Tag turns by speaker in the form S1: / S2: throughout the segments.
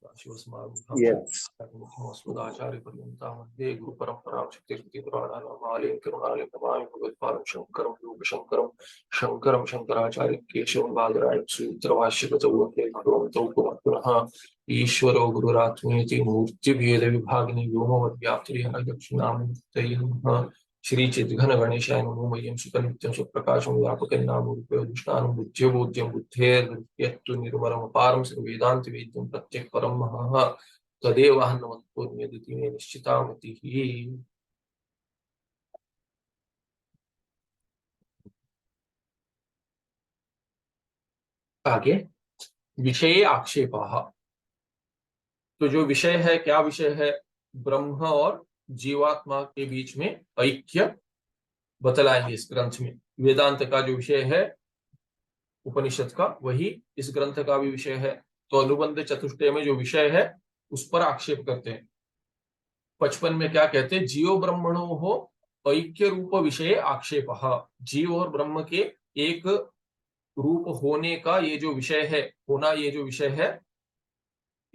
S1: Yes.
S2: शिवस्माचार्यपर्यन्तां वन्दे गुरुपरम्परां शक्तिश्रुतिपुराणानामालयं करुणालयं नमामि भगवत्पादं शङ्करं लोकशङ्करं शङ्करं शङ्कराचार्यं केशवं बादरायणं सूत्रभाष्यकृतौ वन्दे भगवन्तौ पुनः ईश्वरो गुरुरात्मेति मूर्तिभेदविभागिनी व्योमवद्व्याप्तिरेण दक्षिणामूर्तये नमः। श्री चिद्घन गणेशाय नमो मह्यं सुखनित्यं सुप्रकाशं व्यापकं नामरूपयोगिष्ठानं बुद्ध्यबोध्यं बुद्धेर्यत्तु निर्मलमपारं सर्ववेदान्तवेद्यं प्रत्यक्परं महः तदेवाहन्नमत्पूर्ण्यदिति मे निश्चितामतिः। आगे विषये आक्षेपः। तो जो विषय है, क्या विषय है? ब्रह्म और जीवात्मा के बीच में ऐक्य बतलाएंगे इस ग्रंथ में। वेदांत का जो विषय है उपनिषद का, वही इस ग्रंथ का भी विषय है। तो अनुबंध चतुष्टय में जो विषय है उस पर आक्षेप करते हैं। 55 में क्या कहते हैं? जीव ब्रह्मणो हो ऐक्य रूप विषय आक्षेप। जीव और ब्रह्म के एक रूप होने का ये जो विषय है, होना ये जो विषय है,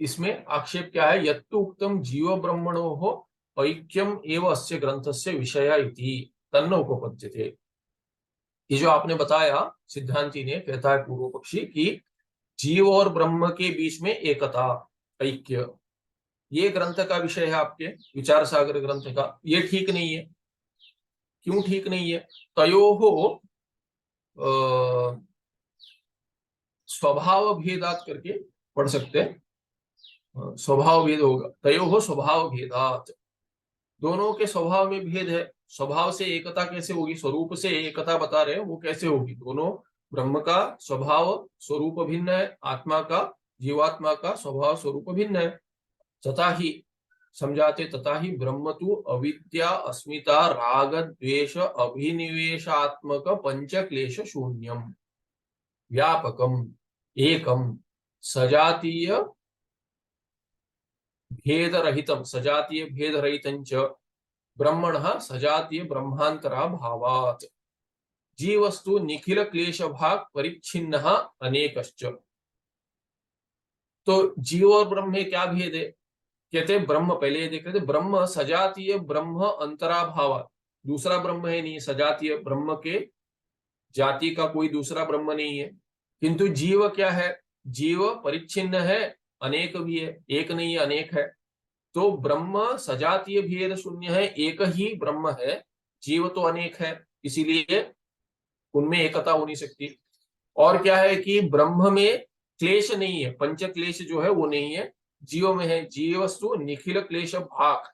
S2: इसमें आक्षेप क्या है? यत्तु उक्तम जीव ब्रह्मणो हो ऐक्यम एव अस्य ग्रंथस्य विषय इति तन्न उपपद्यते। ये जो आपने बताया सिद्धांति ने, कहता है पूर्व पक्षी कि जीव और ब्रह्म के बीच में एकता, ऐक्य, ये ग्रंथ का विषय है आपके विचार सागर ग्रंथ का। ये ठीक नहीं है। क्यों ठीक नहीं है? तयोः स्वभाव भेदात करके पढ़ सकते हैं। स्वभाव भेद होगा, तयोः स्वभाव भेदात, दोनों के स्वभाव में भेद है। स्वभाव से एकता कैसे होगी? स्वरूप से एकता बता रहे हैं, वो कैसे होगी? दोनों, ब्रह्म का स्वभाव स्वरूप भिन्न है, आत्मा का, जीवात्मा का स्वभाव स्वरूप भिन्न है। तथा ही समझाते, तथा ही ब्रह्म तु अविद्या अस्मिता राग द्वेष अभिनिवेशात्मक पंचक्लेश शून्यम व्यापकम एकम सजातीय भेद रहितम, सजातीय भेद रहितं च ब्रह्मणः सजातीय ब्रह्मांतरा भावात् जीवस्तु निखिल क्लेश भाग परिच्छिन्नः अनेकश्च। तो जीव और ब्रह्म में क्या भेद है? कहते हैं ब्रह्म, पहले ये देख रहे थे, ब्रह्म सजातीय ब्रह्म अंतरा भावात्, दूसरा ब्रह्म है नहीं, सजातीय ब्रह्म के जाति का कोई दूसरा ब्रह्म नहीं है। किंतु जीव क्या है? जीव परिच्छिन्न है, अनेक भी है, एक नहीं है, अनेक है। तो ब्रह्म सजातीय भेद शून्य है, एक ही ब्रह्म है, जीव तो अनेक है, इसीलिए उनमें एकता हो नहीं सकती। और क्या है कि ब्रह्म में क्लेश नहीं है, पंच क्लेश जो है वो नहीं है, जीव में है। जीवस्तु निखिल क्लेश भाग,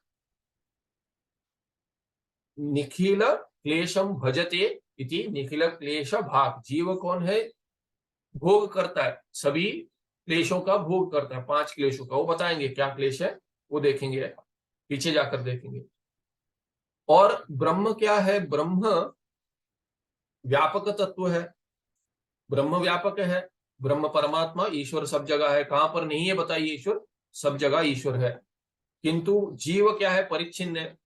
S2: निखिल क्लेशम भजते इति निखिल क्लेश भाग। जीव कौन है? भोग करता है, सभी क्लेशों का भोग करता है, 5 क्लेशों का। वो बताएंगे क्या क्लेश है, वो देखेंगे, पीछे जाकर देखेंगे। और ब्रह्म क्या है? ब्रह्म व्यापक तत्व है, ब्रह्म व्यापक है। ब्रह्म परमात्मा ईश्वर सब जगह है। कहां पर नहीं है बताइए? ईश्वर सब जगह ईश्वर है। किंतु जीव क्या है? परिच्छिन्न है,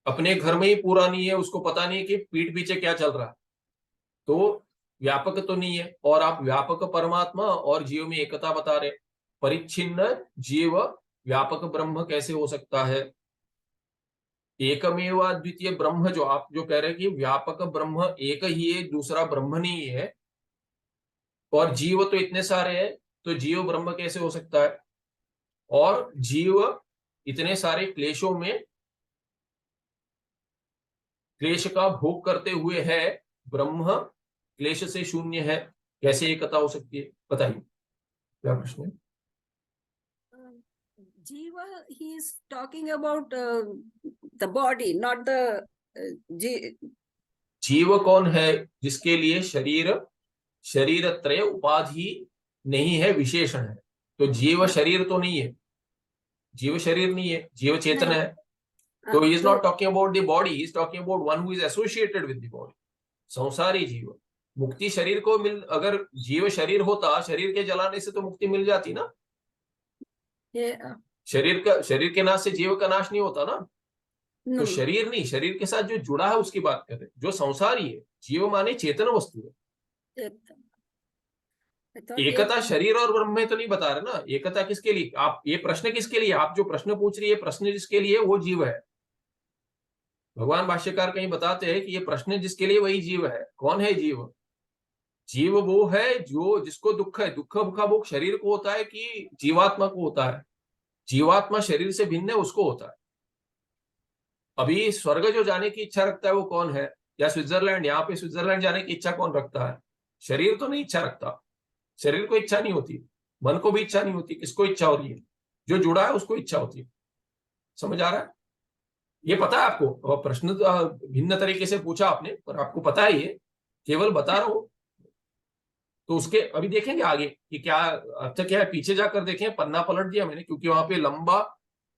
S2: अपने घर में ही पूरा नहीं है, उसको पता नहीं है कि पीठ पीछे क्या चल रहा है, तो व्यापक तो नहीं है। और आप व्यापक परमात्मा और जीव में एकता बता रहे, परिच्छिन्न जीव व्यापक ब्रह्म कैसे हो सकता है? एकमेव द्वितीय ब्रह्म, जो आप जो कह रहे हैं कि व्यापक ब्रह्म एक ही है, दूसरा ब्रह्म नहीं है, और जीव तो इतने सारे हैं, तो जीव ब्रह्म कैसे हो सकता है? और जीव इतने सारे क्लेशों में क्लेश का भोग करते हुए है, ब्रह्म क्लेश से शून्य है, कैसे एकता हो सकती है? बताइए क्या प्रश्न है?
S3: Jiva, he is talking about the body, not the
S2: जीव कौन है? जिसके लिए शरीर, शरीर त्रय उपाधि नहीं है, विशेषण है। तो जीव शरीर तो नहीं है, जीव शरीर नहीं है, जीव चेतन है। तो he is not talking about the body, he is talking about one who is associated with the body, संसारी जीव। मुक्ति शरीर को मिल, अगर जीव शरीर होता, शरीर के जलाने से तो मुक्ति मिल जाती ना। शरीर के नाश से जीव का नाश नहीं होता ना। तो शरीर नहीं, शरीर के साथ जो जुड़ा है उसकी बात कर रहे, जो संसारी है। जीव माने चेतन वस्तु है।
S3: I thought
S2: एकता शरीर और ब्रह्म में तो नहीं बता रहे ना। एकता किसके लिए, आप ये प्रश्न किसके लिए, आप जो प्रश्न पूछ रही है प्रश्न जिसके लिए वो जीव है। भगवान भाष्यकार कहीं बताते हैं कि ये प्रश्न जिसके लिए वही जीव है। कौन है जीव? जीव वो है जो जिसको दुख है। दुख का भोग शरीर को होता है कि जीवात्मा को होता है? जीवात्मा शरीर से भिन्न है, उसको होता है। अभी स्वर्ग जो जाने की इच्छा रखता है वो कौन है? या स्विट्जरलैंड, यहाँ पे स्विट्जरलैंड जाने की इच्छा कौन रखता है? शरीर तो नहीं इच्छा रखता। शरीर को इच्छा नहीं होती, मन को भी इच्छा नहीं होती। किसको इच्छा हो रही है? जो जुड़ा है उसको इच्छा होती है। समझ आ रहा है? ये पता है आपको? और प्रश्न तो भिन्न तरीके से पूछा आपने, पर आपको पता है ये, केवल बता रहा हूं। तो उसके अभी देखेंगे आगे कि क्या अर्थ क्या है। पीछे जाकर देखें, पन्ना पलट दिया मैंने क्योंकि वहां पे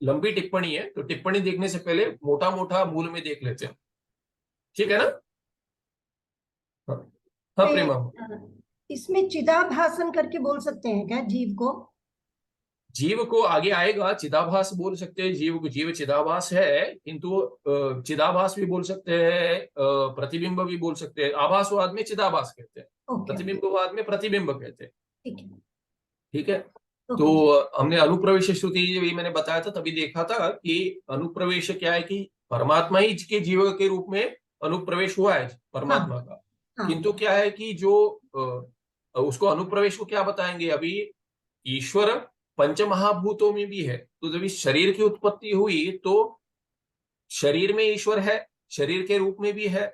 S2: लंबी टिप्पणी है। तो टिप्पणी देखने से पहले मोटा मोटा मूल में देख लेते हैं, ठीक है ना? हाँ, हाँ प्रेमा।
S1: इसमें चिदाभासन करके बोल सकते हैं क्या जीव को?
S2: जीव को आगे आएगा, चिदाभास बोल सकते हैं जीव को। जीव चिदाभास है, किंतु चिदाभास भी बोल सकते हैं, प्रतिबिंब भी बोल सकते हैं। आभासवाद में चिदाभास कहते हैं,
S1: ओके,
S2: प्रतिबिंबवाद में प्रतिबिंब कहते हैं।
S1: ठीक है।
S2: ठीक है।
S1: ओके,
S2: तो हमने अनुप्रवेश श्रुति भी मैंने बताया था, तभी देखा था कि अनुप्रवेश क्या है कि परमात्मा ही के जीव के रूप में अनुप्रवेश हुआ है परमात्मा का।
S1: हाँ,
S2: किंतु क्या है कि जो उसको अनुप्रवेश को क्या बताएंगे अभी। ईश्वर पंचमहाभूतों में भी है। तो जब इस शरीर की उत्पत्ति हुई तो शरीर में ईश्वर है, शरीर के रूप में भी है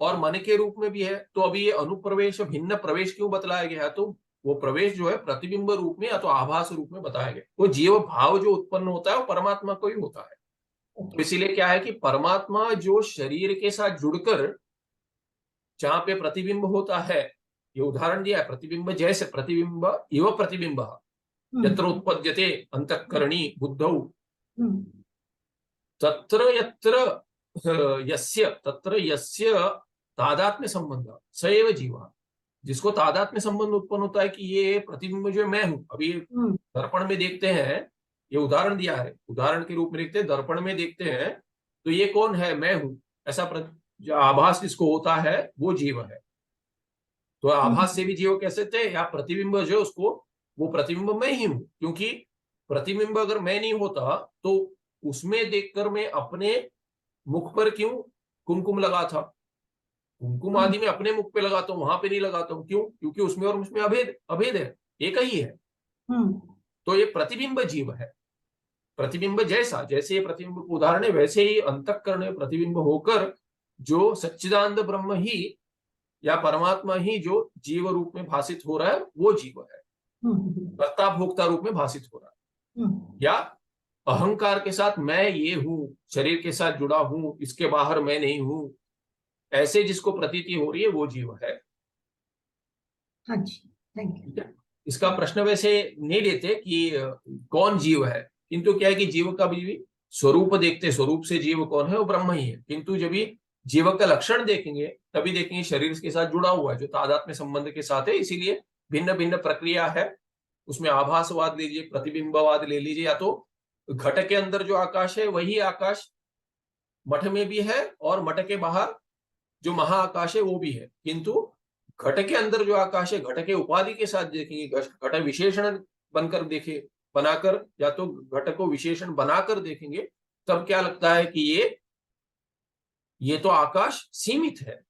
S2: और मन के रूप में भी है। तो अभी ये अनुप्रवेश भिन्न प्रवेश क्यों बतलाया गया है? तो वो प्रवेश जो है प्रतिबिंब रूप में या तो आभास रूप में बताया गया। वो जीव भाव जो उत्पन्न होता है वो परमात्मा को ही होता है। तो इसीलिए क्या है कि परमात्मा जो शरीर के साथ जुड़कर जहां पे प्रतिबिंब होता है, ये उदाहरण दिया है, प्रतिबिंब जैसे प्रतिबिंब इव प्रतिबिंब यत्र उत्पद्यते अंतःकरणी बुद्धौ तत्र यस्य तादात्म्य संबंध स एव जीव। जिसको तादात्म्य संबंध उत्पन्न होता है कि ये प्रतिबिंब जो मैं हूं। अभी दर्पण में देखते हैं, ये उदाहरण दिया है, उदाहरण के रूप में देखते हैं, दर्पण में देखते हैं तो ये कौन है? मैं हूं। ऐसा जो आभास जिसको होता है वो जीव है। तो आभास से भी जीव कैसे थे, या प्रतिबिंब जो उसको, वो प्रतिबिंब मैं ही हूं। क्योंकि प्रतिबिंब अगर मैं नहीं होता तो उसमें देखकर मैं अपने मुख पर क्यों कुमकुम लगा था? कुमकुम आदि में अपने मुख पे लगाता हूं, वहां पे नहीं लगाता हूं। क्यों? क्योंकि उसमें और उसमें अभेद अभेद है, एक ही है। तो ये प्रतिबिंब जीव है। प्रतिबिंब जैसा, जैसे ये प्रतिबिंब का उदाहरण है, वैसे ही अंतःकरण में प्रतिबिंब होकर जो सच्चिदानंद ब्रह्म ही या परमात्मा ही जो जीव रूप में भाषित हो रहा है वो जीव है। कर्ता भोक्ता रूप में भाषित हो रहा है। या अहंकार के साथ मैं ये हूं, शरीर के साथ जुड़ा हूं, इसके बाहर मैं नहीं हूं, ऐसे जिसको प्रतीति हो रही है वो जीव है।
S1: हाँ जी, थैंक यू।
S2: इसका प्रश्न वैसे नहीं लेते कि कौन जीव है, किंतु क्या है कि जीव का भी स्वरूप देखते, स्वरूप से जीव कौन है? वो ब्रह्म ही है। किंतु जब भी जीव का लक्षण देखेंगे तभी देखेंगे शरीर के साथ जुड़ा हुआ है, जो तादात्म्य संबंध के साथ है। इसीलिए भिन्न भिन्न प्रक्रिया है उसमें। आभासवाद लीजिए, प्रतिबिंबवाद ले लीजिए, या तो घट के अंदर जो आकाश है वही आकाश मठ में भी है और मठ के बाहर जो महाआकाश है वो भी है। किंतु घट के अंदर जो आकाश है घट के उपाधि के साथ देखेंगे, घट विशेषण बनकर देखे, बनाकर, या तो घट को विशेषण बनाकर देखेंगे, तब क्या लगता है कि ये तो आकाश सीमित है।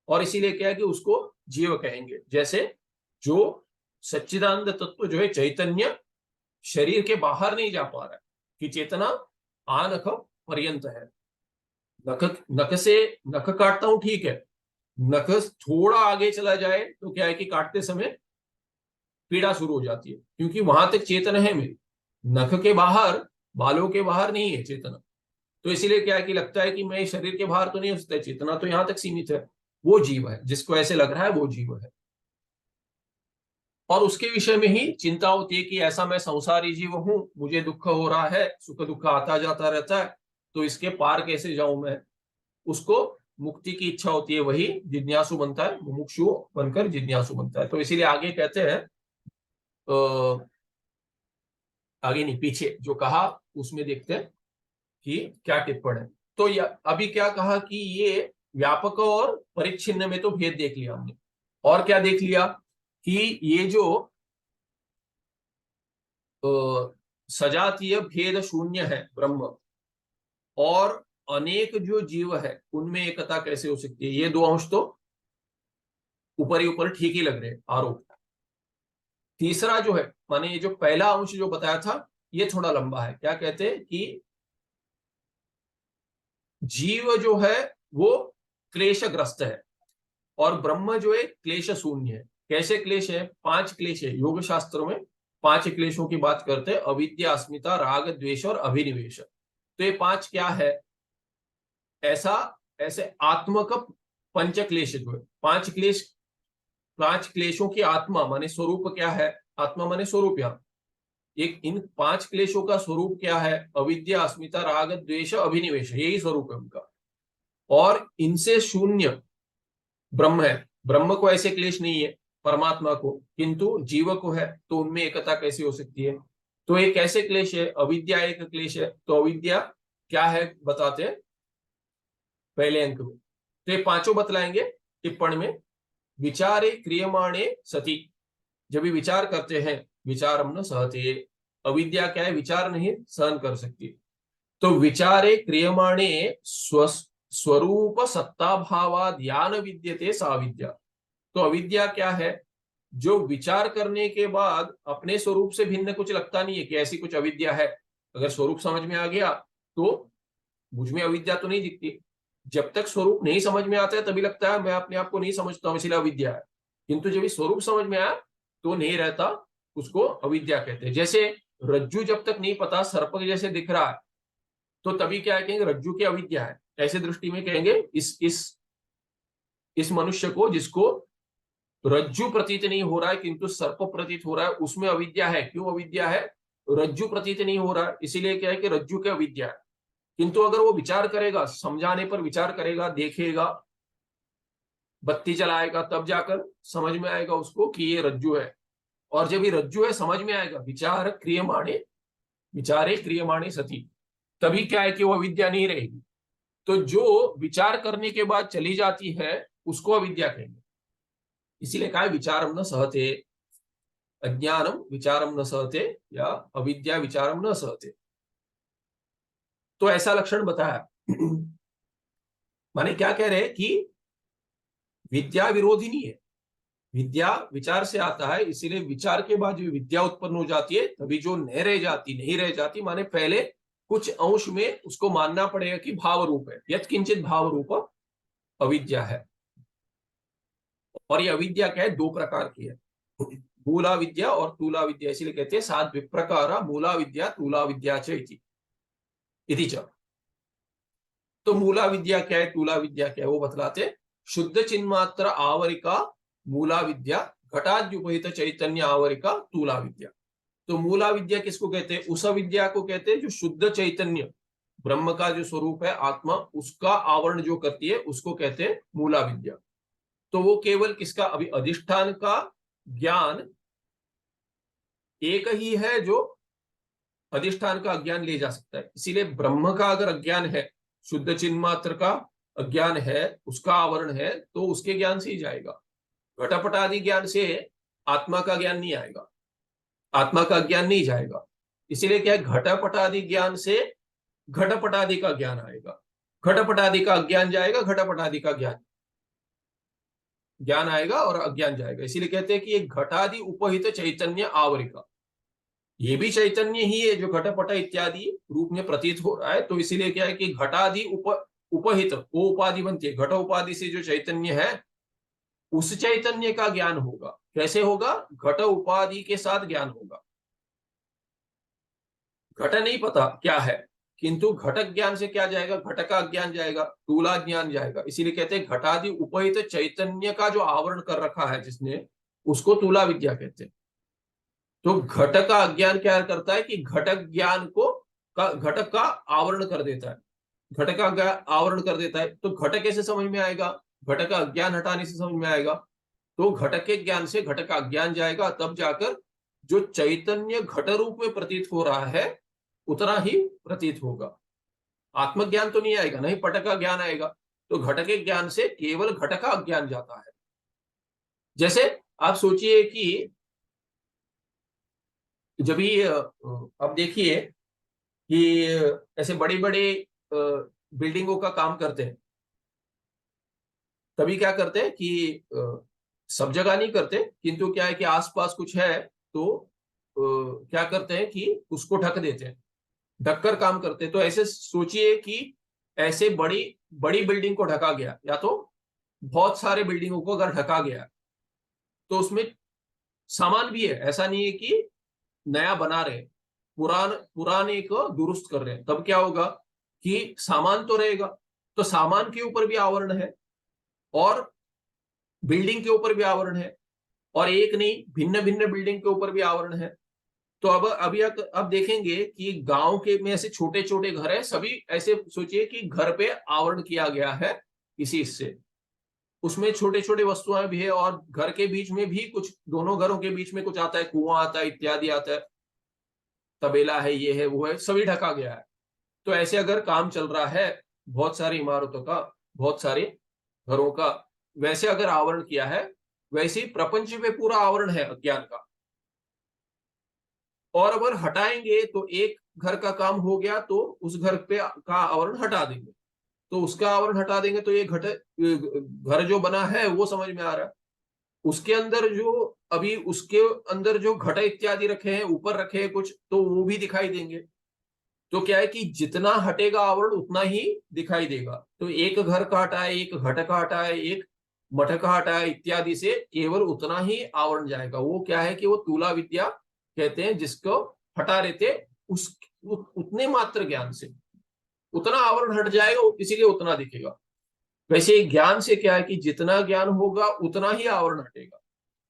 S2: और इसीलिए क्या है कि उसको जीव कहेंगे। जैसे जो सच्चिदानंद तत्व जो है चैतन्य शरीर के बाहर नहीं जा पा रहा है, कि चेतना आनख पर्यंत है। नख से नख काटता हूं, ठीक है, नख थोड़ा आगे चला जाए तो क्या है कि काटते समय पीड़ा शुरू हो जाती है, क्योंकि वहां तक चेतन है मेरी। नख के बाहर, बालों के बाहर नहीं है चेतना। तो इसीलिए क्या है कि लगता है कि मैं शरीर के बाहर तो नहीं हो सकता, चेतना तो यहां तक सीमित है। वो जीव है, जिसको ऐसे लग रहा है वो जीव है। और उसके विषय में ही चिंता होती है कि ऐसा मैं संसारी जीव हूं, मुझे दुख हो रहा है, सुख दुख आता जाता रहता है, तो इसके पार कैसे जाऊं मैं? उसको मुक्ति की इच्छा होती है, वही जिज्ञासु बनता है, मुमुक्षु बनकर जिज्ञासु बनता है। तो इसीलिए आगे कहते हैं, आगे नहीं पीछे जो कहा उसमें देखते हैं कि क्या टिप्पण है। तो अभी क्या कहा कि ये व्यापक और परिच्छिन्न में तो भेद देख लिया हमने। और क्या देख लिया कि ये जो सजातीय भेद शून्य है ब्रह्म, और अनेक जो जीव है उनमें एकता कैसे हो सकती है? ये दो अंश तो ऊपर ही ऊपर ठीक ही लग रहे हैं आरोप। तीसरा जो है, माने ये जो पहला अंश जो बताया था ये थोड़ा लंबा है। क्या कहते हैं कि जीव जो है वो क्लेशग्रस्त है और ब्रह्म जो है क्लेश शून्य है। कैसे क्लेश है? 5 क्लेश है योग शास्त्रों में। 5 क्लेशों की बात करते हैं, अविद्या, अस्मिता, राग, द्वेष और अभिनिवेश। तो ये 5 क्या है? ऐसे आत्म का पंच क्लेश जो है, 5 क्लेश, 5 क्लेशों की आत्मा माने स्वरूप क्या है? आत्मा माने स्वरूप। यहाँ एक इन 5 क्लेशों का स्वरूप क्या है? अविद्या, अस्मिता, राग, द्वेष, अभिनिवेश, यही स्वरूप है उनका। और इनसे शून्य ब्रह्म है। ब्रह्म को ऐसे क्लेश नहीं है परमात्मा को, किंतु जीव को है। तो उनमें एकता कैसे हो सकती है? तो ये कैसे क्लेश है? अविद्या एक क्लेश है। तो अविद्या क्या है बताते हैं पहले अंक में। तो ये 5 बतलाएंगे टिप्पणी में। विचारे क्रियमाणे सती, जब भी विचार करते हैं, विचारम न सहते, अविद्या क्या है? विचार नहीं सहन कर सकती। तो विचारे क्रियमाणे स्वरूप सत्ता भावा ध्यान विद्यते सा विद्या। तो अविद्या क्या है? जो विचार करने के बाद अपने स्वरूप से भिन्न कुछ लगता नहीं है कि ऐसी कुछ अविद्या है। अगर स्वरूप समझ में आ गया तो मुझ में अविद्या तो नहीं दिखती। जब तक स्वरूप नहीं समझ में आता है तभी लगता है मैं अपने आप को नहीं समझता हूं इसलिए अविद्या है। किंतु जब स्वरूप समझ में आया तो नहीं रहता, उसको अविद्या कहते हैं। जैसे रज्जू जब तक नहीं पता सर्प जैसे दिख रहा है तो तभी क्या कहेंगे? रज्जू की अविद्या है। ऐसे दृष्टि में कहेंगे इस मनुष्य को जिसको रज्जू प्रतीत नहीं हो रहा है किंतु सर्प प्रतीत हो रहा है, उसमें अविद्या है। क्यों अविद्या है? रज्जू प्रतीत नहीं हो रहा है, इसीलिए क्या है कि रज्जू की अविद्या है। किंतु अगर वो विचार करेगा, समझाने पर विचार करेगा, देखेगा, बत्ती जलाएगा, तब जाकर समझ में आएगा उसको कि ये रज्जू है। और जब ये रज्जू है समझ में आएगा, विचारे क्रियमाणे सती, तभी क्या है कि वो अविद्या नहीं रहेगी। तो जो विचार करने के बाद चली जाती है उसको अविद्या कहेंगे। इसीलिए कहा विचारम न सहते, अज्ञानम विचारम न सहते, या अविद्या विचारम न सहते। तो ऐसा लक्षण बताया। माने क्या कह रहे हैं कि विद्या विरोधी नहीं है, विद्या विचार से आता है। इसीलिए विचार के बाद जो विद्या उत्पन्न हो जाती है तभी जो नहीं रह जाती, माने पहले कुछ अंश में उसको मानना पड़ेगा कि भाव रूप है, यत्किंचित भाव रूप अविद्या है। और ये अविद्या क्या है? 2 प्रकार की है, मूला विद्या और तूला विद्या। इसीलिए कहते हैं 7 विप्रकारा मूला विद्या तूला विद्या च इति च। तो मूला विद्या क्या है, तूला विद्या क्या है, वो बतलाते। शुद्ध चिन्मात्र आवरिका मूला विद्या, घटाद्युपहित चैतन्य आवरिका तूला विद्या। तो मूला विद्या किसको कहते हैं? उस विद्या को कहते हैं जो शुद्ध चैतन्य ब्रह्म का जो स्वरूप है आत्मा, उसका आवरण जो करती है उसको कहते हैं मूला विद्या। तो वो केवल किसका? अभी अधिष्ठान का ज्ञान एक ही है जो अधिष्ठान का अज्ञान ले जा सकता है। इसीलिए ब्रह्म का अगर अज्ञान है, शुद्ध चिन्मात्र का अज्ञान है, उसका आवरण है, तो उसके ज्ञान से ही जाएगा। घटपट आदि ज्ञान से आत्मा का ज्ञान नहीं आएगा, आत्मा का ज्ञान नहीं जाएगा। इसीलिए क्या है? घटपट आदि ज्ञान से घटपट आदि का ज्ञान आएगा, घटपट आदि का अज्ञान जाएगा, घटपट आदि का ज्ञान आएगा और अज्ञान जाएगा। इसीलिए कहते हैं कि एक घटादि उपहित चैतन्य आवरिका, ये भी चैतन्य ही है जो घटपट इत्यादि रूप में प्रतीत हो रहा है। तो इसीलिए क्या है कि घटादि उपहित, वो उपाधि बनती है, घट उपाधि से जो चैतन्य है उस चैतन्य का ज्ञान होगा। कैसे होगा? घट उपाधि के साथ ज्ञान होगा। घट नहीं पता क्या है, किंतु घटक ज्ञान से क्या जाएगा? घट का ज्ञान जाएगा, तूला ज्ञान जाएगा। इसीलिए कहते हैं घटादि उपहित चैतन्य का जो आवरण कर रखा है जिसने, उसको तूला विद्या कहते हैं। तो घट का अज्ञान क्या करता है कि घटक ज्ञान को घटक का आवरण कर देता है, घट का आवरण कर देता है। तो घट कैसे समझ में आएगा? घट का अज्ञान हटाने से समझ में आएगा। तो घटक के ज्ञान से घट का अज्ञान जाएगा, तब जाकर जो चैतन्य घट रूप में प्रतीत हो रहा है उतना ही प्रतीत होगा। आत्मज्ञान तो नहीं आएगा, नहीं पट का ज्ञान आएगा। तो घट के ज्ञान से केवल घट का अज्ञान जाता है। जैसे आप सोचिए कि जब ये अब देखिए कि ऐसे बड़े बड़े बिल्डिंगों का काम करते हैं, तभी क्या करते हैं कि सब जगह नहीं करते, किंतु क्या है कि आसपास कुछ है तो क्या करते हैं कि उसको ढक देते हैं, ढककर काम करते हैं। तो ऐसे सोचिए कि ऐसे बड़ी बड़ी बिल्डिंग को ढका गया, या तो बहुत सारे बिल्डिंगों को अगर ढका गया तो उसमें सामान भी है, ऐसा नहीं है कि नया बना रहे, पुराने को दुरुस्त कर रहे हैं। तब क्या होगा कि सामान तो रहेगा, तो सामान के ऊपर भी आवरण है और बिल्डिंग के ऊपर भी आवरण है, और एक नहीं भिन्न भिन्न बिल्डिंग के ऊपर भी आवरण है। तो अब देखेंगे कि गांव के में ऐसे छोटे छोटे घर है, सभी ऐसे सोचिए कि घर पे आवरण किया गया है किसी हिस्से, उसमें छोटे छोटे वस्तुएं भी है, और घर के बीच में भी कुछ, दोनों घरों के बीच में कुछ आता है, कुआं आता है, इत्यादि आता है, तबेला है, ये है वो है, सभी ढका गया है। तो ऐसे अगर काम चल रहा है बहुत सारी इमारतों का, बहुत सारे घरों का, वैसे अगर आवरण किया है, वैसे ही प्रपंच में पूरा आवरण है अज्ञान का। और अगर हटाएंगे तो एक घर का काम हो गया, तो उस घर पे का आवरण हटा देंगे, तो उसका आवरण हटा देंगे तो ये घर जो बना है वो समझ में आ रहा है। उसके अंदर जो अभी उसके अंदर जो घट इत्यादि रखे हैं, ऊपर रखे हैं कुछ, तो वो भी दिखाई देंगे। तो क्या है कि जितना हटेगा आवरण उतना ही दिखाई देगा। तो एक घर का हटा है, एक घट का हटा है, एक मठ का हटा है, इत्यादि से केवल उतना ही आवरण जाएगा। वो क्या है कि वो तूला विद्या कहते हैं, जिसको हटा रहे थे, उस उतने मात्र ज्ञान से उतना आवरण हट जाएगा, इसीलिए उतना दिखेगा। वैसे ही ज्ञान से क्या है कि जितना ज्ञान होगा उतना ही आवरण हटेगा।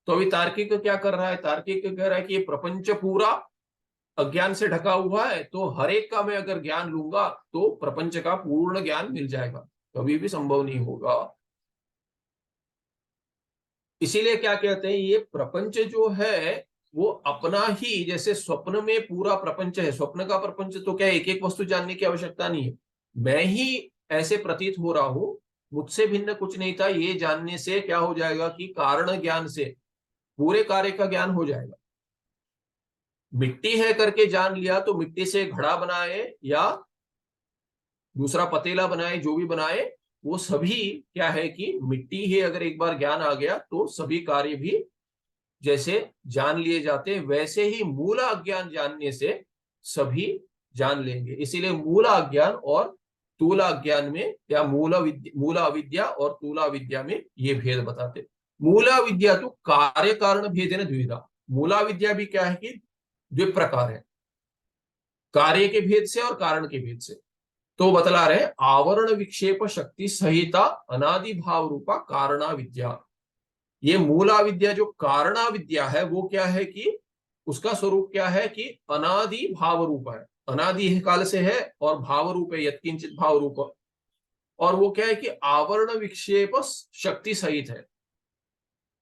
S2: तो अभी तार्किक क्या कर रहा है, तार्किक कह रहा है कि ये प्रपंच पूरा अज्ञान से ढका हुआ है, तो हर एक का मैं अगर ज्ञान लूंगा तो प्रपंच का पूर्ण ज्ञान मिल जाएगा, कभी भी संभव नहीं होगा। इसीलिए क्या कहते हैं, ये प्रपंच जो है वो अपना ही, जैसे स्वप्न में पूरा प्रपंच है, स्वप्न का प्रपंच तो क्या एक एक वस्तु जानने की आवश्यकता नहीं है, मैं ही ऐसे प्रतीत हो रहा हूं, मुझसे भिन्न कुछ नहीं था, ये जानने से क्या हो जाएगा कि कारण ज्ञान से पूरे कार्य का ज्ञान हो जाएगा। मिट्टी है करके जान लिया तो मिट्टी से घड़ा बनाए या दूसरा पतीला बनाए, जो भी बनाए, वो सभी क्या है कि मिट्टी ही, अगर एक बार ज्ञान आ गया तो सभी कार्य भी जैसे जान लिए जाते हैं, वैसे ही मूल अज्ञान जानने से सभी जान लेंगे। इसीलिए मूल अज्ञान और तूला अज्ञान में, या मूल अविद्या और तूला विद्या में ये भेद बताते। मूला विद्या तो कार्य कारण भेद है ना, द्विधा। मूला विद्या भी क्या है कि द्विप्रकार है, कार्य के भेद से और कारण के भेद से। तो बतला रहे आवरण विक्षेप शक्ति संहिता अनादि भाव रूपा कारणा विद्या। ये मूला विद्या जो कारणा विद्या है वो क्या है कि उसका स्वरूप क्या है कि अनादि भाव रूप है, अनादि काल से है, और भाव रूप है, यत्किंचित भाव रूप। और वो क्या है कि आवरण विक्षेप शक्ति सहित है,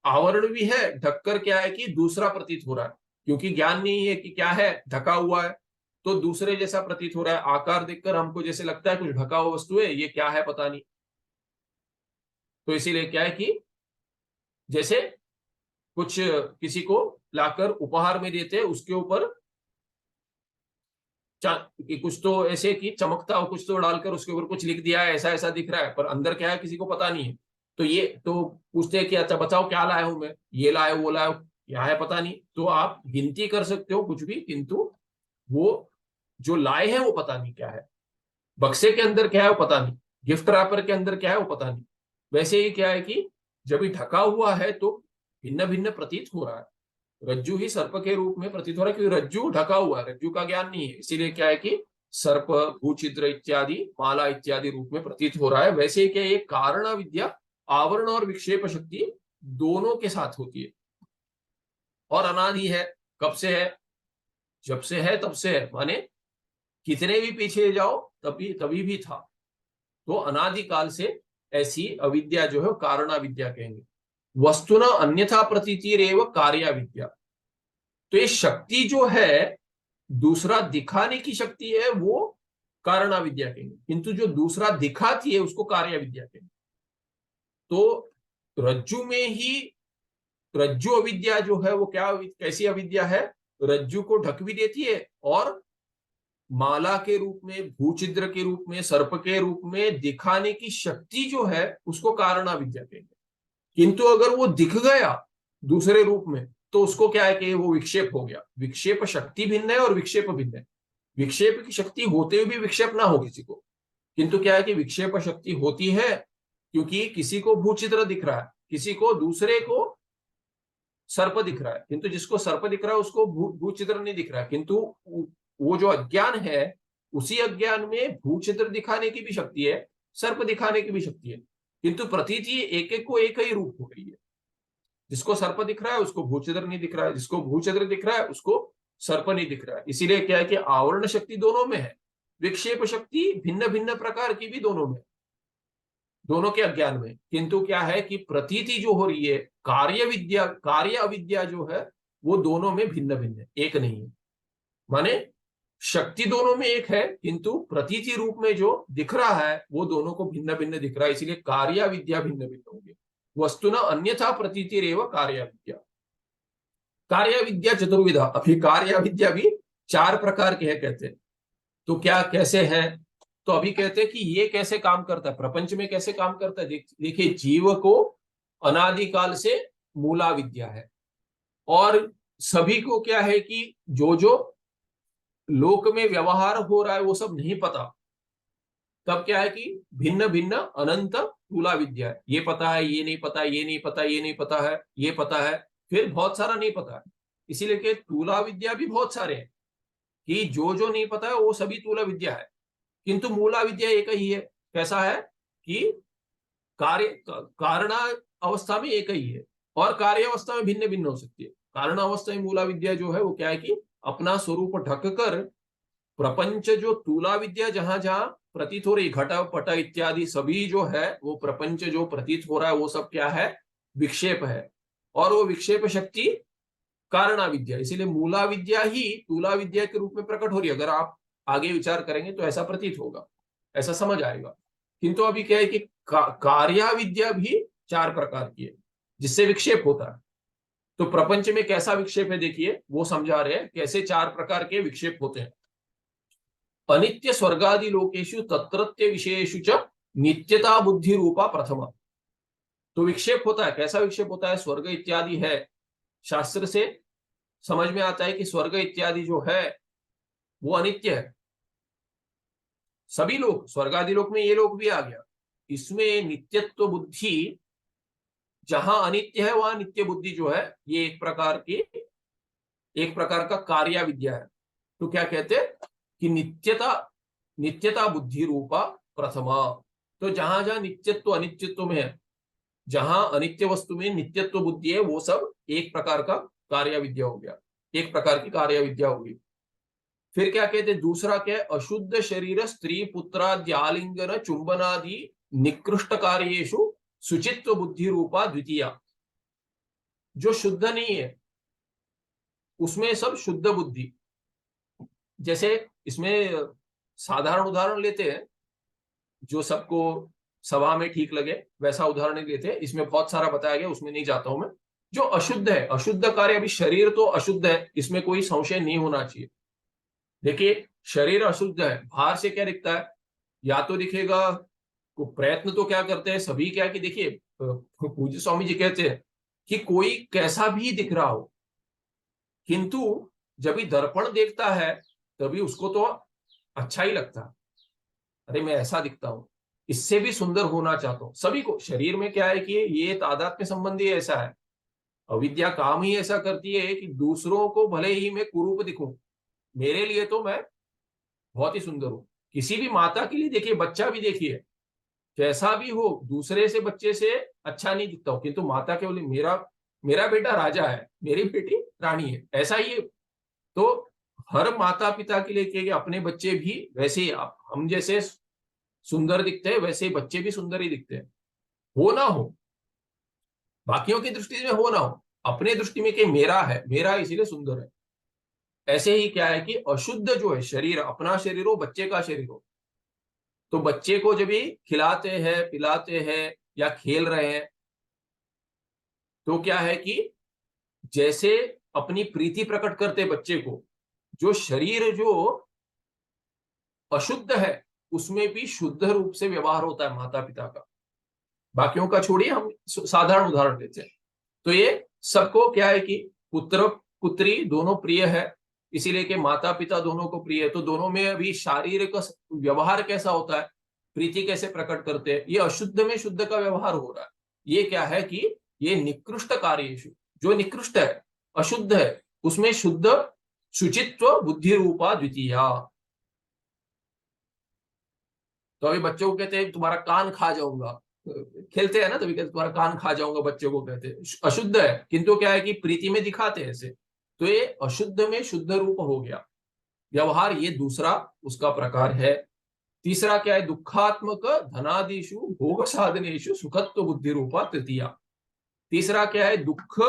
S2: आवरण भी है, ढककर क्या है कि दूसरा प्रतीत हो रहा है, क्योंकि ज्ञान नहीं है कि क्या है, ढका हुआ है, तो दूसरे जैसा प्रतीत हो रहा है। आकार देखकर हमको जैसे लगता है कुछ ढका हुआ वस्तु है, ये क्या है पता नहीं। तो इसीलिए क्या है कि जैसे कुछ किसी को लाकर उपहार में देते हैं, उसके ऊपर कि कुछ तो ऐसे कि चमकता हो, कुछ तो डालकर उसके ऊपर कुछ लिख दिया है, ऐसा ऐसा दिख रहा है, पर अंदर क्या है किसी को पता नहीं है। तो ये तो पूछते हैं कि अच्छा बताओ क्या लाया हूं मैं, ये लाया वो लाया, क्या है पता नहीं। तो आप गिनती कर सकते हो कुछ भी, किंतु वो जो लाए हैं वो पता नहीं क्या है, बक्से के अंदर क्या है वो पता नहीं, गिफ्ट रैपर के अंदर क्या है वो पता नहीं। वैसे ही क्या है कि जब ये ढका हुआ है तो भिन्न भिन्न प्रतीत हो रहा है, रज्जु ही सर्प के रूप में प्रतीत हो रहा है, क्योंकि रज्जु ढका हुआ है, रज्जु का ज्ञान नहीं है, इसीलिए क्या है कि सर्प, भूचित्र इत्यादि, माला इत्यादि रूप में प्रतीत हो रहा है। वैसे ही क्या ये कारण विद्या आवरण और विक्षेप शक्ति दोनों के साथ होती है, और अनादि है। कब से है, जब से है तब से है, माने कितने भी पीछे जाओ तभी तभी भी था। तो अनादिकाल से ऐसी अविद्या जो है कारणा विद्या कहेंगे। वस्तुना अन्यथा प्रतीतिरेव कार्या विद्या। तो ये शक्ति जो है, दूसरा दिखाने की शक्ति है, वो कारणा विद्या कहेंगे, किंतु जो दूसरा दिखाती है उसको कार्य विद्या कहेंगे। तो रज्जु में ही रज्जु अविद्या जो है वो क्या कैसी अविद्या है? रज्जु को ढक भी देती है और माला के रूप में, भूछिद्र के रूप में, सर्प के रूप में दिखाने की शक्ति जो है उसको कारण अविद्या कहेंगे। किंतु अगर वो दिख गया दूसरे रूप में तो उसको क्या है कि वो विक्षेप हो गया। विक्षेप शक्ति भिन्न है और विक्षेप भिन्न है। विक्षेप की शक्ति होते हुए भी विक्षेप ना हो किसी को, किंतु क्या है कि विक्षेप शक्ति होती है क्योंकि किसी को भूचित्र दिख रहा है, किसी को दूसरे को सर्प दिख रहा है, किंतु जिसको सर्प दिख रहा है उसको भूचित्र नहीं दिख रहा है। किंतु वो जो अज्ञान है उसी अज्ञान में भूचित्र दिखाने की भी शक्ति है, सर्प दिखाने की भी शक्ति है, किंतु प्रतीति एक एक को एक ही रूप हो गई है। जिसको सर्प दिख रहा है उसको भूचित्र नहीं दिख रहा है, जिसको भूचित्र दिख रहा है उसको सर्प नहीं दिख रहा है। इसीलिए क्या है कि आवरण शक्ति दोनों में है, विक्षेप शक्ति भिन्न भिन्न प्रकार की भी दोनों में, दोनों के अज्ञान में। किंतु क्या है कि प्रतीति जो हो रही है, कार्य अविद्या जो है वो दोनों में भिन्न भिन्न है, एक नहीं है। माने शक्ति दोनों में एक है किंतु प्रतीति रूप में जो दिख रहा है वो दोनों को भिन्न भिन्न दिख रहा है, इसलिए कार्य विद्या भिन्न भिन्न होगी। वस्तुना अन्यथा प्रतीतिरेव कार्य विद्या। कार्य विद्या चतुर्विधा, अभी कार्य विद्या भी 4 प्रकार के है कहते हैं। तो क्या कैसे है? तो अभी कहते हैं कि ये कैसे काम करता है, प्रपंच में कैसे काम करता है। देखिए, जीव को अनादिकाल से मूला विद्या है और सभी को क्या है कि जो जो लोक में व्यवहार हो रहा है वो सब नहीं पता। तब क्या है कि भिन्न भिन्न अनंत मूला विद्या है। ये पता है, ये नहीं पता, ये नहीं पता, ये नहीं पता है, ये पता है, फिर बहुत सारा नहीं पता है। इसीलिए कि तूला विद्या भी बहुत सारे हैं कि जो जो नहीं पता है वो सभी तूला विद्या है, किंतु मूला विद्या एक ही है। कैसा है कि कारण अवस्था में एक ही है और कार्य अवस्था में भिन्न भिन्न हो सकती है। कारण अवस्था में मूला विद्या जो है वो क्या है कि अपना स्वरूप ढककर प्रपंच जो तूला विद्या जहां जहां प्रतीत हो रही, घट पट इत्यादि सभी जो है वो प्रपंच जो प्रतीत हो रहा है वो सब क्या है? विक्षेप है। और वो विक्षेप शक्ति कारणा विद्या, इसीलिए मूला विद्या ही तूला विद्या के रूप में प्रकट हो रही है। अगर आप आगे विचार करेंगे तो ऐसा प्रतीत होगा, ऐसा समझ आएगा। किंतु अभी क्या है कि कार्य विद्या भी 4 प्रकार की है जिससे विक्षेप होता है। तो प्रपंच में कैसा विक्षेप है देखिए, वो समझा रहे हैं कैसे 4 प्रकार के विक्षेप होते हैं। अनित्य स्वर्गादि लोकेशु तत्रत्य विषयेषु च नित्यता बुद्धि रूपा प्रथमा। तो विक्षेप होता है, कैसा विक्षेप होता है? स्वर्ग इत्यादि है, शास्त्र से समझ में आता है कि स्वर्ग इत्यादि जो है वो अनित्य है। सभी लोग, स्वर्गादि लोक में ये लोग भी आ गया, इसमें नित्यत्व बुद्धि जहां अनित्य है वहां नित्य बुद्धि जो है ये एक प्रकार का कार्य विद्या है। तो क्या कहते हैं कि नित्यता बुद्धि रूपा प्रथमा। तो जहां जहां नित्यत्व अनित्यत्व में है, जहां अनित्य वस्तु में नित्यत्व बुद्धि है, वो सब एक प्रकार का कार्य विद्या हो गया, एक प्रकार की कार्य विद्या होगी। फिर क्या कहते हैं? दूसरा क्या है? अशुद्ध शरीर स्त्री पुत्रादि आलिंगन चुंबनादि निकृष्ट कार्येषु सुचित्व बुद्धि रूपा द्वितीया। जो शुद्ध नहीं है उसमें सब शुद्ध बुद्धि। जैसे इसमें साधारण उदाहरण लेते हैं जो सबको सभा में ठीक लगे, वैसा उदाहरण लेते हैं। इसमें बहुत सारा बताया गया, उसमें नहीं जाता हूं मैं। जो अशुद्ध है, अशुद्ध कार्य, अभी शरीर तो अशुद्ध है, इसमें कोई संशय नहीं होना चाहिए। देखिए, शरीर अशुद्ध है, बाहर से क्या दिखता है? या तो दिखेगा, को प्रयत्न तो क्या करते हैं सभी, क्या कि देखिए पूज्य स्वामी जी कहते हैं कि कोई कैसा भी दिख रहा हो, किंतु जब भी दर्पण देखता है तभी उसको तो अच्छा ही लगता है। अरे मैं ऐसा दिखता हूं, इससे भी सुंदर होना चाहता हूं। सभी को शरीर में क्या है कि ये तादात्म्य संबंधी ऐसा है। अविद्या काम ही ऐसा करती है कि दूसरों को भले ही मैं कुरूप दिखूं, मेरे लिए तो मैं बहुत ही सुंदर हूं। किसी भी माता के लिए देखिए, बच्चा भी देखिए, कैसा भी हो, दूसरे से बच्चे से अच्छा नहीं दिखता हो, किंतु माता के बोले मेरा बेटा राजा है, मेरी बेटी रानी है, ऐसा ही है। तो हर माता पिता के लिए कि अपने बच्चे भी वैसे ही, हम जैसे सुंदर दिखते हैं वैसे ही बच्चे भी सुंदर ही दिखते हैं। हो ना हो, बाकियों की दृष्टि में हो ना हो, अपने दृष्टि में कि मेरा है, मेरा इसीलिए सुंदर है। ऐसे ही क्या है कि अशुद्ध जो है शरीर, अपना शरीर हो, बच्चे का शरीर हो, तो बच्चे को जब भी खिलाते हैं पिलाते हैं या खेल रहे हैं तो क्या है कि जैसे अपनी प्रीति प्रकट करते बच्चे को, जो शरीर जो अशुद्ध है उसमें भी शुद्ध रूप से व्यवहार होता है माता पिता का। बाकियों का छोड़िए, हम साधारण उदाहरण लेते हैं। तो ये सबको क्या है कि पुत्र पुत्री दोनों प्रिय है, इसीलिए कि माता पिता दोनों को प्रिय है। तो दोनों में अभी शारीरिक व्यवहार कैसा होता है, प्रीति कैसे प्रकट करते हैं, ये अशुद्ध में शुद्ध का व्यवहार हो रहा है। ये क्या है कि ये निकृष्ट कार्येषु, जो निकृष्ट है अशुद्ध है उसमें शुद्ध शुचित्व बुद्धि रूपा द्वितीया। तो अभी बच्चों को कहते हैं तुम्हारा कान खा जाऊंगा, खेलते हैं ना, तभी कहते तुम्हारा कान खा जाऊंगा, बच्चों को कहते हैं। अशुद्ध है किंतु क्या है कि प्रीति में दिखाते हैं ऐसे। तो ये अशुद्ध में शुद्ध रूप हो गया व्यवहार, ये दूसरा उसका प्रकार है। तीसरा क्या है, दुखात्मक धनादिषु भोग साधनेषु सुखत्व बुद्धि रूपा तृतीया। तीसरा क्या है, दुख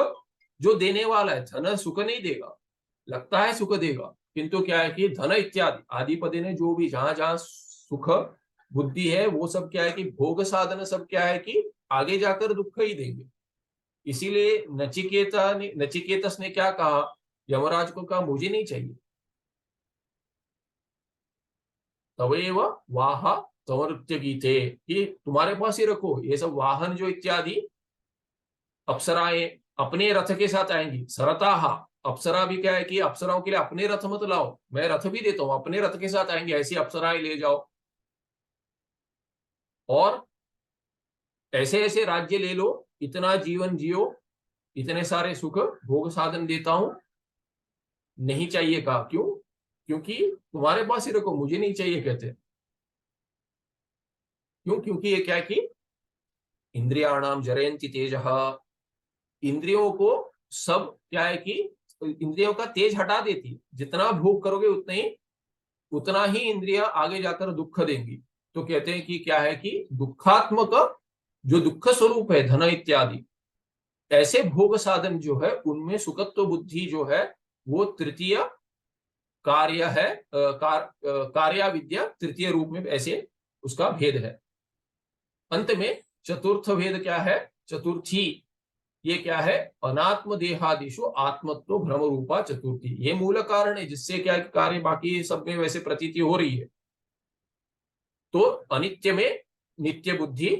S2: जो देने वाला है, धन सुख नहीं देगा, लगता है सुख देगा किंतु क्या है कि धन इत्यादि आदिपदे ने जो भी जहां जहां सुख बुद्धि है वो सब क्या है कि भोग साधन सब क्या है कि आगे जाकर दुख ही देंगे। इसीलिए नचिकेतस ने क्या कहा, यमराज को कहा मुझे नहीं चाहिए। तवेव वाह तमरुत्य गीते, कि तुम्हारे पास ही रखो ये सब वाहन जो इत्यादि अप्सराएं अपने रथ के साथ आएंगी। सरताहा, अप्सरा भी क्या है कि अप्सराओं के लिए अपने रथ मत लाओ, मैं रथ भी देता हूं, अपने रथ के साथ आएंगे, ऐसी अप्सराएं ले जाओ और ऐसे ऐसे राज्य ले लो, इतना जीवन जियो, इतने सारे सुख भोग साधन देता हूं, नहीं चाहिए कहा। क्यों? क्योंकि तुम्हारे पास ही रखो, मुझे नहीं चाहिए कहते। क्यों? क्योंकि ये क्या है कि इंद्रियाणाम जरयन्ति तेजः, इंद्रियों को सब क्या है कि इंद्रियों का तेज हटा देती है। जितना भोग करोगे उतना ही इंद्रियां आगे जाकर दुख देंगी। तो कहते हैं कि क्या है कि दुखात्मक जो दुख स्वरूप है धन इत्यादि, ऐसे भोग साधन जो है उनमें सुखत्व बुद्धि जो है वो तृतीय कार्य है, कार्या विद्या तृतीय रूप में ऐसे उसका भेद है। अंत में चतुर्थ भेद क्या है, चतुर्थी ये क्या है, अनात्म देहादिशु आत्मत्व भ्रम रूपा चतुर्थी। ये मूल कारण है जिससे क्या कार्य बाकी सब में वैसे प्रतीति हो रही है। तो अनित्य में नित्य बुद्धि,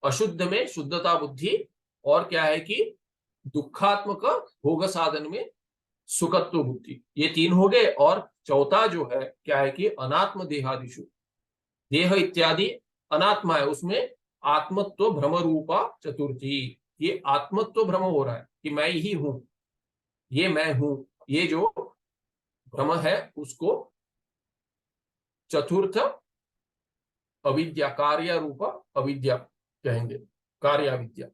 S2: अशुद्ध में शुद्धता बुद्धि, और क्या है कि दुखात्मक भोग साधन में सुखत्व बुद्धि, ये तीन हो गए। और चौथा जो है क्या है कि अनात्म देहादिशु, देह इत्यादि अनात्मा है उसमें आत्मत्व भ्रम रूपा चतुर्थी। ये आत्मत्व भ्रम हो रहा है कि मैं ही हूं, ये मैं हूं, ये जो भ्रम है उसको चतुर्थ अविद्या, कार्य रूपा अविद्या कहेंगे, कार्या विद्या।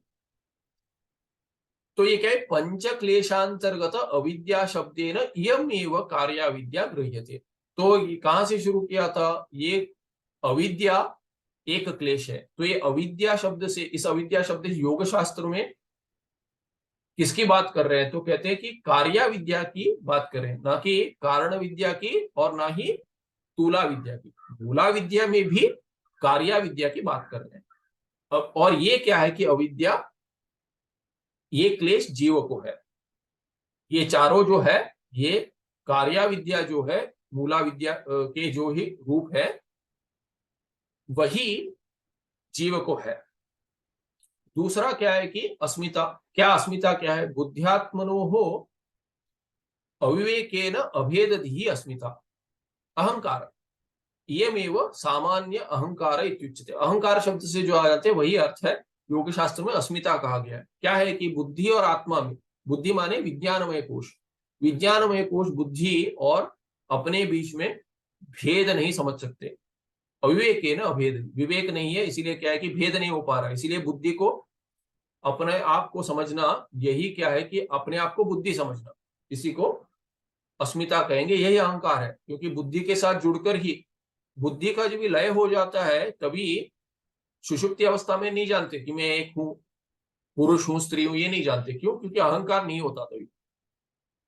S2: तो ये क्या है, पंच क्लेशांतर्गत अविद्या शब्देन इयम एव कार्या विद्या गृह्यते। तो ये कहां से शुरू किया था, ये अविद्या एक क्लेश है। तो ये अविद्या शब्द से, इस अविद्या शब्द से योग शास्त्र में किसकी बात कर रहे हैं, तो कहते हैं कि कार्या विद्या की बात कर रहे हैं, ना कि कारण विद्या की और ना ही तूला विद्या की। मूला विद्या में भी कार्या विद्या की बात कर रहे हैं। अब और ये क्या है कि अविद्या, ये क्लेश जीव को है। ये चारों जो है, ये कार्या विद्या जो है मूला विद्या के जो ही रूप है वही जीव को है। दूसरा क्या है कि अस्मिता, क्या अस्मिता क्या है, बुद्ध्यात्मनो अविवेकेन अभेदधि अस्मिता अहंकार, इयमेव सामान्य अहंकार इत्युच्यते। अहंकार शब्द से जो आ जाते हैं वही अर्थ है योग शास्त्र में अस्मिता कहा गया है। क्या है कि बुद्धि और आत्मा में, बुद्धि माने विज्ञानमय कोश, विज्ञानमय कोश बुद्धि और अपने बीच में भेद नहीं समझ सकते। अविवेक है ना, अभेद, विवेक नहीं है, इसीलिए क्या है कि भेद नहीं हो पा रहा है। इसीलिए बुद्धि को अपने आप को समझना, यही क्या है कि अपने आप को बुद्धि समझना, इसी को अस्मिता कहेंगे, यही अहंकार है। क्योंकि बुद्धि के साथ जुड़कर ही बुद्धि का जब लय हो जाता है तभी सुषुप्ति अवस्था में नहीं जानते कि मैं एक हूं, पुरुष हूं, स्त्री हूं, ये नहीं जानते। क्यों? क्योंकि अहंकार नहीं होता। तभी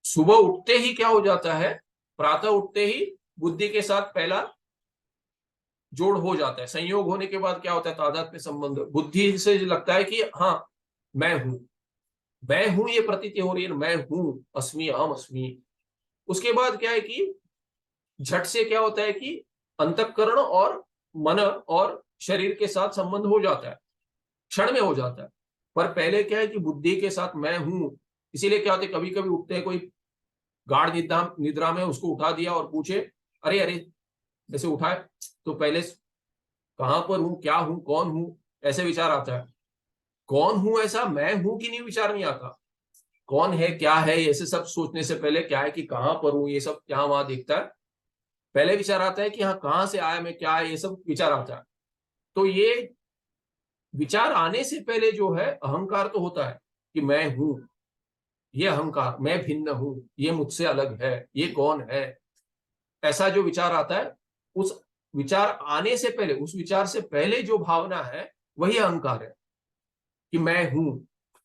S2: सुबह उठते ही क्या हो जाता है, प्रातः उठते ही बुद्धि के साथ पहला जोड़ हो जाता है। संयोग होने के बाद क्या होता है, तादात्म्य संबंध, बुद्धि से लगता है कि हाँ मैं हूं, मैं हूं ये प्रतीति हो रही है, मैं हूं, अस्मि अहम अस्मि। उसके बाद क्या है कि झट से क्या होता है कि अंतःकरण और मन और शरीर के साथ संबंध हो जाता है, क्षण में हो जाता है। पर पहले क्या है कि बुद्धि के साथ मैं हूं, इसीलिए क्या होता है कभी कभी उठते हैं, कोई गाढ़ निद्रा निद्रा में उसको उठा दिया और पूछे अरे अरे, जैसे उठाए तो पहले कहां पर हूं, क्या हूं, कौन हूं, ऐसे विचार आता है। कौन हूं ऐसा मैं हूं कि नहीं विचार नहीं आता। कौन है क्या है ऐसे सब सोचने से पहले क्या है कि कहां पर हूं, ये सब यहाँ वहां देखता है। पहले विचार आता है कि हाँ कहां से आया मैं, क्या है, ये सब विचार आता है। तो ये विचार आने से पहले जो है अहंकार तो होता है कि मैं हूं, ये अहंकार, मैं भिन्न हूं, ये मुझसे अलग है, ये कौन है, ऐसा जो विचार आता है। उस विचार आने से पहले, उस विचार से पहले जो भावना है वही अहंकार है कि मैं हूं,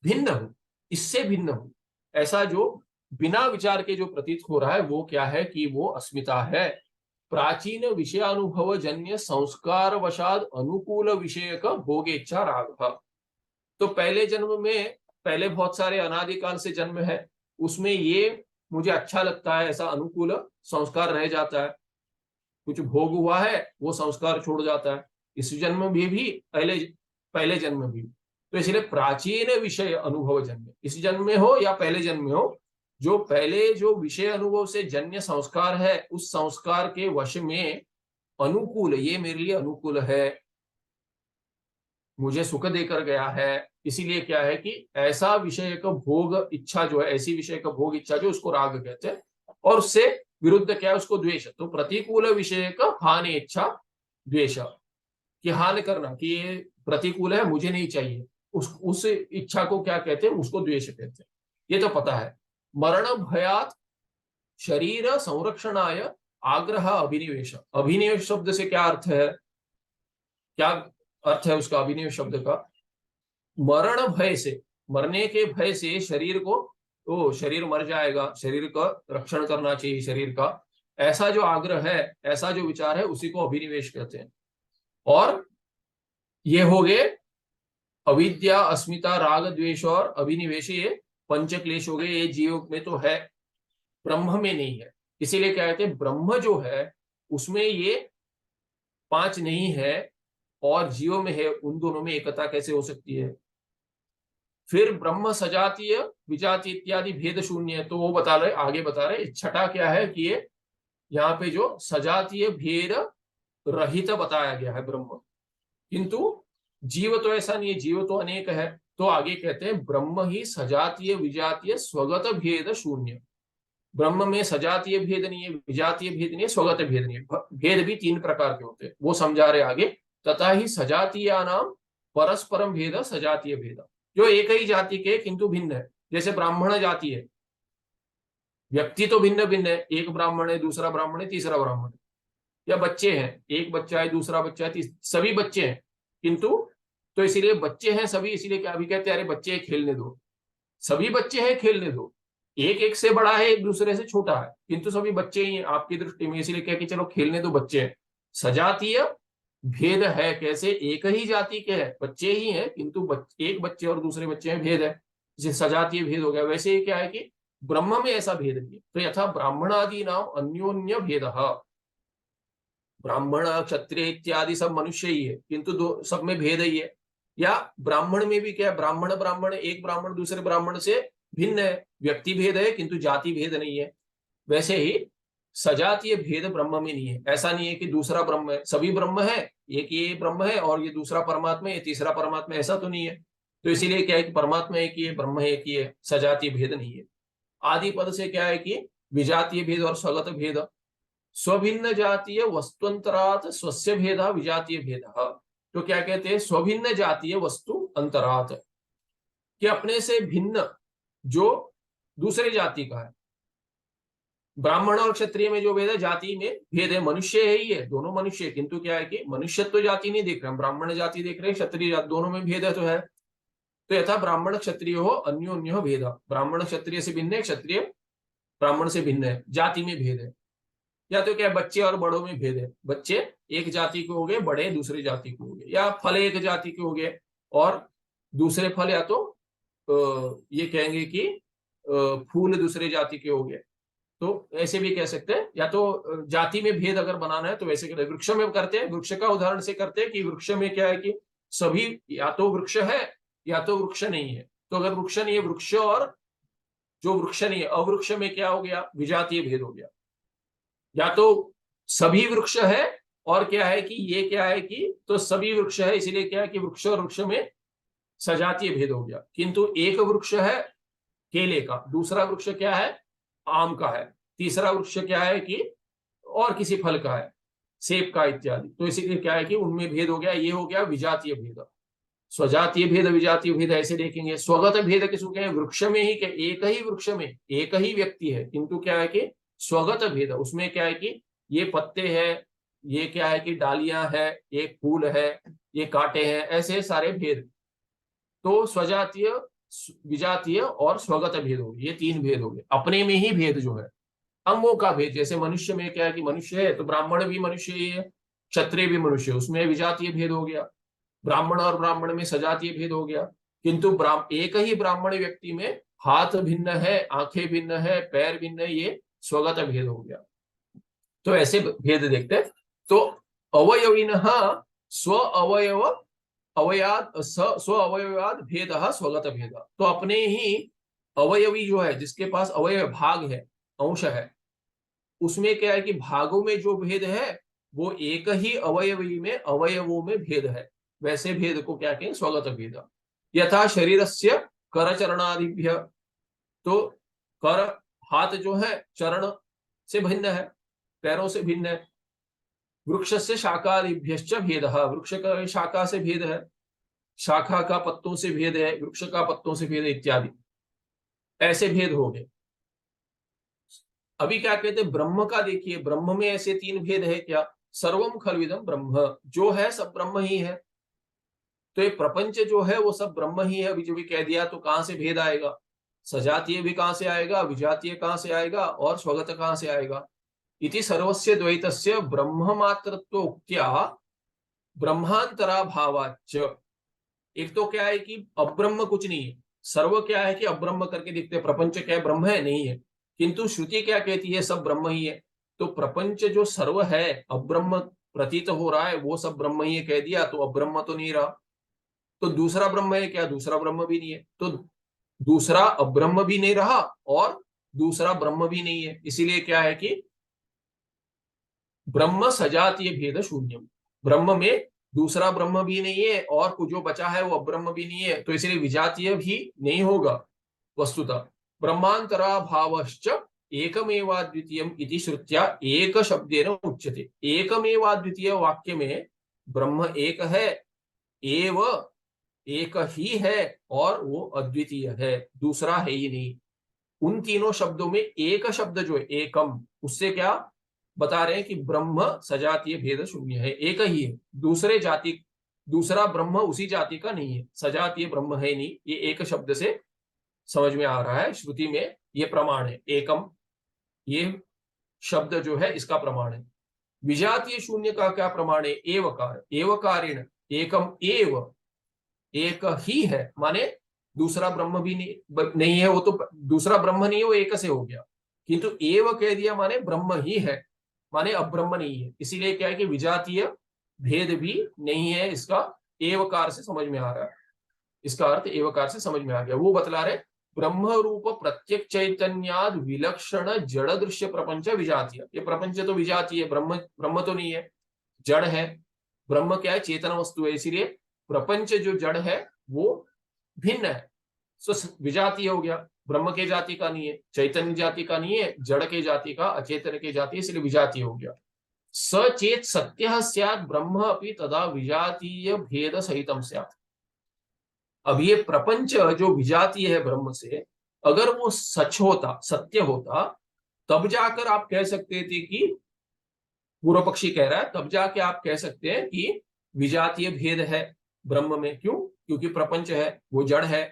S2: भिन्न हूं, इससे भिन्न हूं। ऐसा जो बिना विचार के जो प्रतीत हो रहा है वो क्या है कि वो अस्मिता है। प्राचीन विषयानुभव जन्य संस्कार वशाद अनुकूल विषय का भोगेच्छा राग। तो पहले जन्म में, पहले बहुत सारे अनादिकाल से जन्म है, उसमें ये मुझे अच्छा लगता है, ऐसा अनुकूल संस्कार रह जाता है। कुछ भोग हुआ है वो संस्कार छोड़ जाता है, इस जन्म में भी पहले पहले जन्म में भी। तो इसलिए प्राचीन विषय अनुभव जन्य, इस जन्म में हो या पहले जन्म में हो, जो पहले जो विषय अनुभव से जन्य संस्कार है उस संस्कार के वश में अनुकूल, ये मेरे लिए अनुकूल है, मुझे सुख देकर गया है, इसीलिए क्या है कि ऐसा विषय का भोग इच्छा जो है, ऐसी विषय का भोग इच्छा जो उसको राग कहते हैं। और उससे विरुद्ध क्या है, उसको द्वेष। तो प्रतिकूल विषय का हानि इच्छा द्वेष, कि हानि करना, कि ये प्रतिकूल है मुझे नहीं चाहिए, उस इच्छा को क्या कहते हैं, उसको द्वेष कहते हैं। ये तो पता है। मरण भयात शरीर संरक्षणाय आग्रह अभिनिवेश। अभिनिवेश शब्द से क्या अर्थ है, क्या अर्थ है उसका अभिनिवेश शब्द का? मरण भय से, मरने के भय से शरीर को, तो शरीर मर जाएगा, शरीर का रक्षण करना चाहिए शरीर का, ऐसा जो आग्रह है, ऐसा जो विचार है, उसी को अभिनिवेश कहते हैं। और ये हो गए अविद्या, अस्मिता, राग, द्वेष और अभिनिवेश, ये पंच क्लेश हो गए। ये जीव में तो है, ब्रह्म में नहीं है। इसीलिए क्या कहते हैं, ब्रह्म जो है उसमें ये पांच नहीं है और जीव में है, उन दोनों में एकता कैसे हो सकती है? फिर ब्रह्म सजातीय विजातीय इत्यादि भेद शून्य है, तो वो बता रहे, आगे बता रहे छठा क्या है कि ये यहाँ पे जो सजातीय भेद रहित बताया गया है ब्रह्म, किंतु जीव तो ऐसा नहीं है, जीव तो अनेक है। तो आगे कहते हैं ब्रह्म ही सजातीय विजातीय स्वगत भेद शून्य। ब्रह्म में सजातीय भेद नहीं है, विजातीय भेद नहीं है, स्वगत भेद नहीं है। भेद भी तीन प्रकार के होते हैं, वो समझा रहे आगे। तथा ही सजातीय नाम परस्परम भेद सजातीय भेद, जो एक ही जाति के किंतु भिन्न है। जैसे ब्राह्मण जाति है, व्यक्ति तो भिन्न भिन्न है, एक ब्राह्मण है, दूसरा ब्राह्मण है, तीसरा ब्राह्मण है। या बच्चे हैं, एक बच्चा है, दूसरा बच्चा है, सभी बच्चे हैं, किंतु तो इसीलिए बच्चे हैं सभी, इसीलिए क्या अभी कहते हैं अरे बच्चे खेलने दो, सभी बच्चे हैं खेलने दो। एक एक से बड़ा है, एक दूसरे से छोटा है, किंतु सभी बच्चे ही हैं आपकी दृष्टि में, इसीलिए क्या कि चलो खेलने दो बच्चे हैं। सजातीय भेद है, कैसे एक ही जाति के हैं, बच्चे ही हैं, किंतु एक बच्चे और दूसरे बच्चे में भेद है, जिसे सजातीय भेद हो गया। वैसे ही क्या है कि ब्रह्म में ऐसा भेद नहीं है। तो यथा ब्राह्मणादि नाम अन्योन्य भेद, ब्राह्मण क्षत्रिय इत्यादि सब मनुष्य ही है, किंतु दो सब में भेद ही है। या ब्राह्मण में भी क्या है, ब्राह्मण ब्राह्मण, एक ब्राह्मण दूसरे ब्राह्मण से भिन्न है, व्यक्ति भेद है किंतु जाति भेद नहीं है। वैसे ही सजातीय भेद ब्रह्म में नहीं है। ऐसा नहीं है कि दूसरा ब्रह्म है, सभी ब्रह्म है, एक ये ब्रह्म है और ये दूसरा परमात्मा, ये तीसरा परमात्मा, ऐसा तो नहीं है। तो इसीलिए क्या है कि परमात्मा एक ही है, ब्रह्म एक ही है, सजातीय भेद नहीं है। आदि पद से क्या है कि विजातीय भेद और स्वगत भेद। स्वभिन्न जातीय वस्तुअंतरात स्वस्य भेद विजातीय भेद। तो क्या कहते हैं, स्वभिन्न जातीय वस्तु अंतरात, कि अपने से भिन्न जो दूसरे जाति का है। ब्राह्मण और क्षत्रिय में जो भेद है, जाति में भेद है, मनुष्य है ही है, दोनों मनुष्य है, किंतु क्या है कि मनुष्यत्व जाति नहीं देख रहे हम, ब्राह्मण जाति देख रहे हैं, क्षत्रिय जाति, दोनों में भेद है तो है। तो यथा ब्राह्मण क्षत्रिय हो अन्योन्यो भेद, ब्राह्मण क्षत्रिय से भिन्न है, क्षत्रिय ब्राह्मण से भिन्न है, जाति में भेद है। या तो क्या, बच्चे और बड़ों में भेद है, बच्चे एक जाति के हो गए, बड़े दूसरी जाति के हो गए, या फल एक जाति के हो गए और दूसरे फल या तो ये कहेंगे कि फूल दूसरे जाति के हो गए, तो ऐसे भी कह सकते हैं। या तो जाति में भेद अगर बनाना है तो वैसे करते हैं। वृक्ष में करते हैं, वृक्ष का उदाहरण से करते हैं कि वृक्ष में क्या है कि सभी या तो वृक्ष है या तो वृक्ष नहीं है। तो अगर वृक्ष नहीं है, वृक्ष और जो वृक्ष नहीं है अवृक्ष में क्या हो गया, विजातीय भेद हो गया। या तो सभी वृक्ष है और क्या है कि ये क्या है कि तो सभी वृक्ष है, इसीलिए क्या है कि वृक्ष और वृक्ष में सजातीय भेद हो गया। किंतु एक वृक्ष है केले का, दूसरा वृक्ष क्या है आम का है, तीसरा वृक्ष क्या है कि और किसी फल का है, सेब का इत्यादि। तो इसीलिए क्या है कि उनमें भेद हो गया। ये हो गया विजातीय भेद। स्वजातीय भेद, विजातीय भेद ऐसे देखेंगे। स्वगत भेद किसको कहें, वृक्ष में ही क्या एक ही वृक्ष में एक ही व्यक्ति है, किंतु क्या है कि स्वगत भेद, उसमें क्या है कि ये पत्ते हैं, ये क्या है कि डालियां है, ये फूल है, ये कांटे हैं, ऐसे सारे भेद। तो स्वजातीय, विजातीय और स्वगत भेद हो गए, ये तीन भेद हो गए। अपने में ही भेद जो है, अंगों का भेद, जैसे मनुष्य में क्या है कि मनुष्य है तो ब्राह्मण भी मनुष्य ही है, क्षत्रिय भी मनुष्य, उसमें विजातीय भेद हो गया। ब्राह्मण और ब्राह्मण में सजातीय भेद हो गया। किंतु एक ही ब्राह्मण व्यक्ति में हाथ भिन्न है, आंखें भिन्न है, पैर भिन्न है, ये स्वगत भेद हो गया। तो ऐसे भेद देखते हैं। तो अवयविनः स्व अवयव अवयाद स्व अवयवाद भेद स्वगत भेद। तो अपने ही अवयवी जो है, जिसके पास अवयव भाग है, अंश है, उसमें क्या है कि भागों में जो भेद है वो एक ही अवयवी में अवयवों में भेद है, वैसे भेद को क्या कहें, स्वगत भेद। यथा शरीरस्य करचरणादिभ्य, तो कर हाथ जो है चरण से भिन्न है, पैरों से भिन्न है। वृक्ष से शाखादिभ्यश्च भेद, वृक्ष का शाखा से भेद है, शाखा का पत्तों से भेद है, वृक्ष का पत्तों से भेद इत्यादि, ऐसे भेद हो गए। अभी क्या कहते हैं, ब्रह्म का देखिए, ब्रह्म में ऐसे तीन भेद है क्या, सर्वम खलविदम ब्रह्म, जो है सब ब्रह्म ही है। तो ये प्रपंच जो है वो सब ब्रह्म ही है। अभी जो भी कह दिया, तो कहां से भेद आएगा, सजातीय भी कहां से आएगा, विजातीय कहां से आएगा और स्वगत कहां से आएगा। इति सर्वस्य द्वैतस्य ब्रह्म मात्रत्व उक्त्या ब्रह्मांतरा भावाच। एक तो क्या है कि अब्रह्म कुछ नहीं है, सर्व क्या है कि अब्रह्म करके दिखते हैं, प्रपंच क्या है, ब्रह्म है नहीं है, किंतु श्रुति क्या कहती है, सब ब्रह्म ही है। तो प्रपंच जो सर्व है, अब्रह्म प्रतीत हो रहा है, वो सब ब्रह्म ही है कह दिया, तो अब्रह्म तो नहीं रहा। तो दूसरा ब्रह्म है क्या, दूसरा ब्रह्म भी नहीं है। तो दूसरा अब्रह्म भी नहीं रहा और दूसरा ब्रह्म भी नहीं है। इसीलिए क्या है कि ब्रह्म सजातीय भेद शून्यम, ब्रह्म में दूसरा ब्रह्म भी नहीं है और जो बचा है वो अब्रह्म भी नहीं है, तो इसलिए विजातीय भी नहीं होगा वस्तुतः। ब्रह्मांतरा भावश्च एकमेवाद्वितीयम इति श्रुत्या एक शब्देन उच्यते। एकमेवाद्वितीय वाक्य में ब्रह्म एक है, एव एक ही है और वो अद्वितीय है, दूसरा है ही नहीं। उन तीनों शब्दों में एक शब्द जो है एकम, उससे क्या बता रहे हैं कि ब्रह्म सजातीय भेद शून्य है, एक ही है, दूसरे जाति दूसरा ब्रह्म उसी जाति का नहीं है, सजातीय ब्रह्म है नहीं। ये एक शब्द से समझ में आ रहा है, श्रुति में ये प्रमाण है, एकम ये शब्द जो है इसका प्रमाण है। विजातीय शून्य का क्या प्रमाण है, एवकार, एवकारेण एकम एव, एक ही है, माने दूसरा ब्रह्म भी नहीं है, वो तो दूसरा ब्रह्म नहीं है, वो एक से हो गया। किंतु एव कह दिया माने ब्रह्म ही है, माने अब्रह्म नहीं है। इसीलिए क्या है कि विजातीय भेद भी नहीं है, इसका एवकार से समझ में आ रहा है, इसका अर्थ एवकार से समझ में आ गया। वो बतला रहे ब्रह्म रूप प्रत्येक चैतन्याद विलक्षण जड़ दृश्य प्रपंच विजातीय। ये प्रपंच तो विजातीय है, ब्रह्म तो नहीं है, जड़ है। ब्रह्म क्या है, चेतन वस्तु है, इसीलिए प्रपंच जो जड़ है वो भिन्न है, सो विजातीय हो गया। ब्रह्म के जाति का नहीं है, चैतन्य जाति का नहीं है, जड़ के जाति का, अचेतन के जाति, इसलिए विजातीय हो गया। सचेत सत्य स्यात् ब्रह्म अपि तदा विजातीय भेद सहितम स्यात्। अब ये प्रपंच जो विजातीय है ब्रह्म से, अगर वो सच होता, सत्य होता, तब जाकर आप कह सकते थे कि, पूर्व पक्षी कह रहा है, तब जाके आप कह सकते हैं कि विजातीय भेद है ब्रह्म में। क्यों, क्योंकि प्रपंच है वो जड़ है,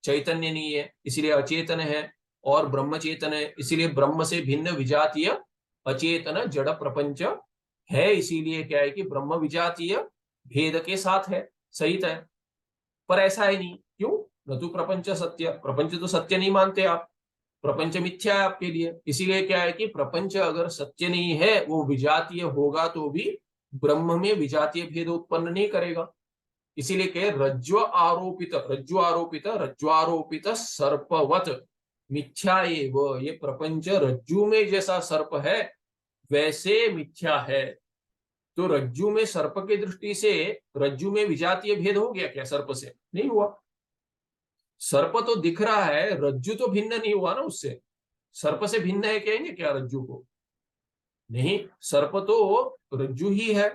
S2: चैतन्य नहीं है, इसलिए अचेतन है, और ब्रह्म चेतन है, इसीलिए ब्रह्म से भिन्न विजातीय अचेतन जड़ प्रपंच है। इसीलिए क्या है कि ब्रह्म विजातीय भेद के साथ है, सहित है। पर ऐसा है नहीं, क्यों, न तो प्रपंच सत्य। प्रपंच तो सत्य नहीं मानते आप, प्रपंच मिथ्या है आपके लिए। इसीलिए क्या है कि प्रपंच अगर सत्य नहीं है, वो विजातीय होगा तो भी ब्रह्म में विजातीय भेद उत्पन्न नहीं करेगा। इसीलिए कहे रज्जु आरोपित सर्पवत मिथ्या एव। ये प्रपंच रज्जु में जैसा सर्प है वैसे मिथ्या है। तो रज्जु में सर्प की दृष्टि से रज्जु में विजातीय भेद हो गया क्या? सर्प से नहीं हुआ। सर्प तो दिख रहा है, रज्जु तो भिन्न नहीं हुआ ना उससे। सर्प से भिन्न है कहेंगे क्या रज्जु को? नहीं, सर्प तो रज्जु ही है।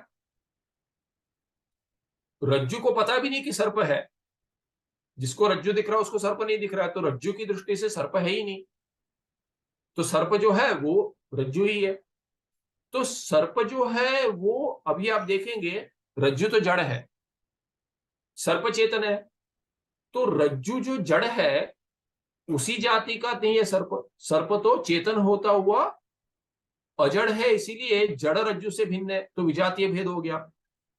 S2: रज्जु को पता भी नहीं कि सर्प है। जिसको रज्जु दिख रहा है उसको सर्प नहीं दिख रहा है, तो रज्जु की दृष्टि से सर्प है ही नहीं। तो सर्प जो है वो रज्जु ही है। तो सर्प जो है वो, अभी आप देखेंगे, रज्जु तो जड़ है, सर्प चेतन है। तो रज्जु जो जड़ है उसी जाति का नहीं है सर्प। सर्प तो चेतन होता हुआ अजड़ है, इसीलिए जड़ रज्जु से भिन्न है, तो विजातीय भेद हो गया।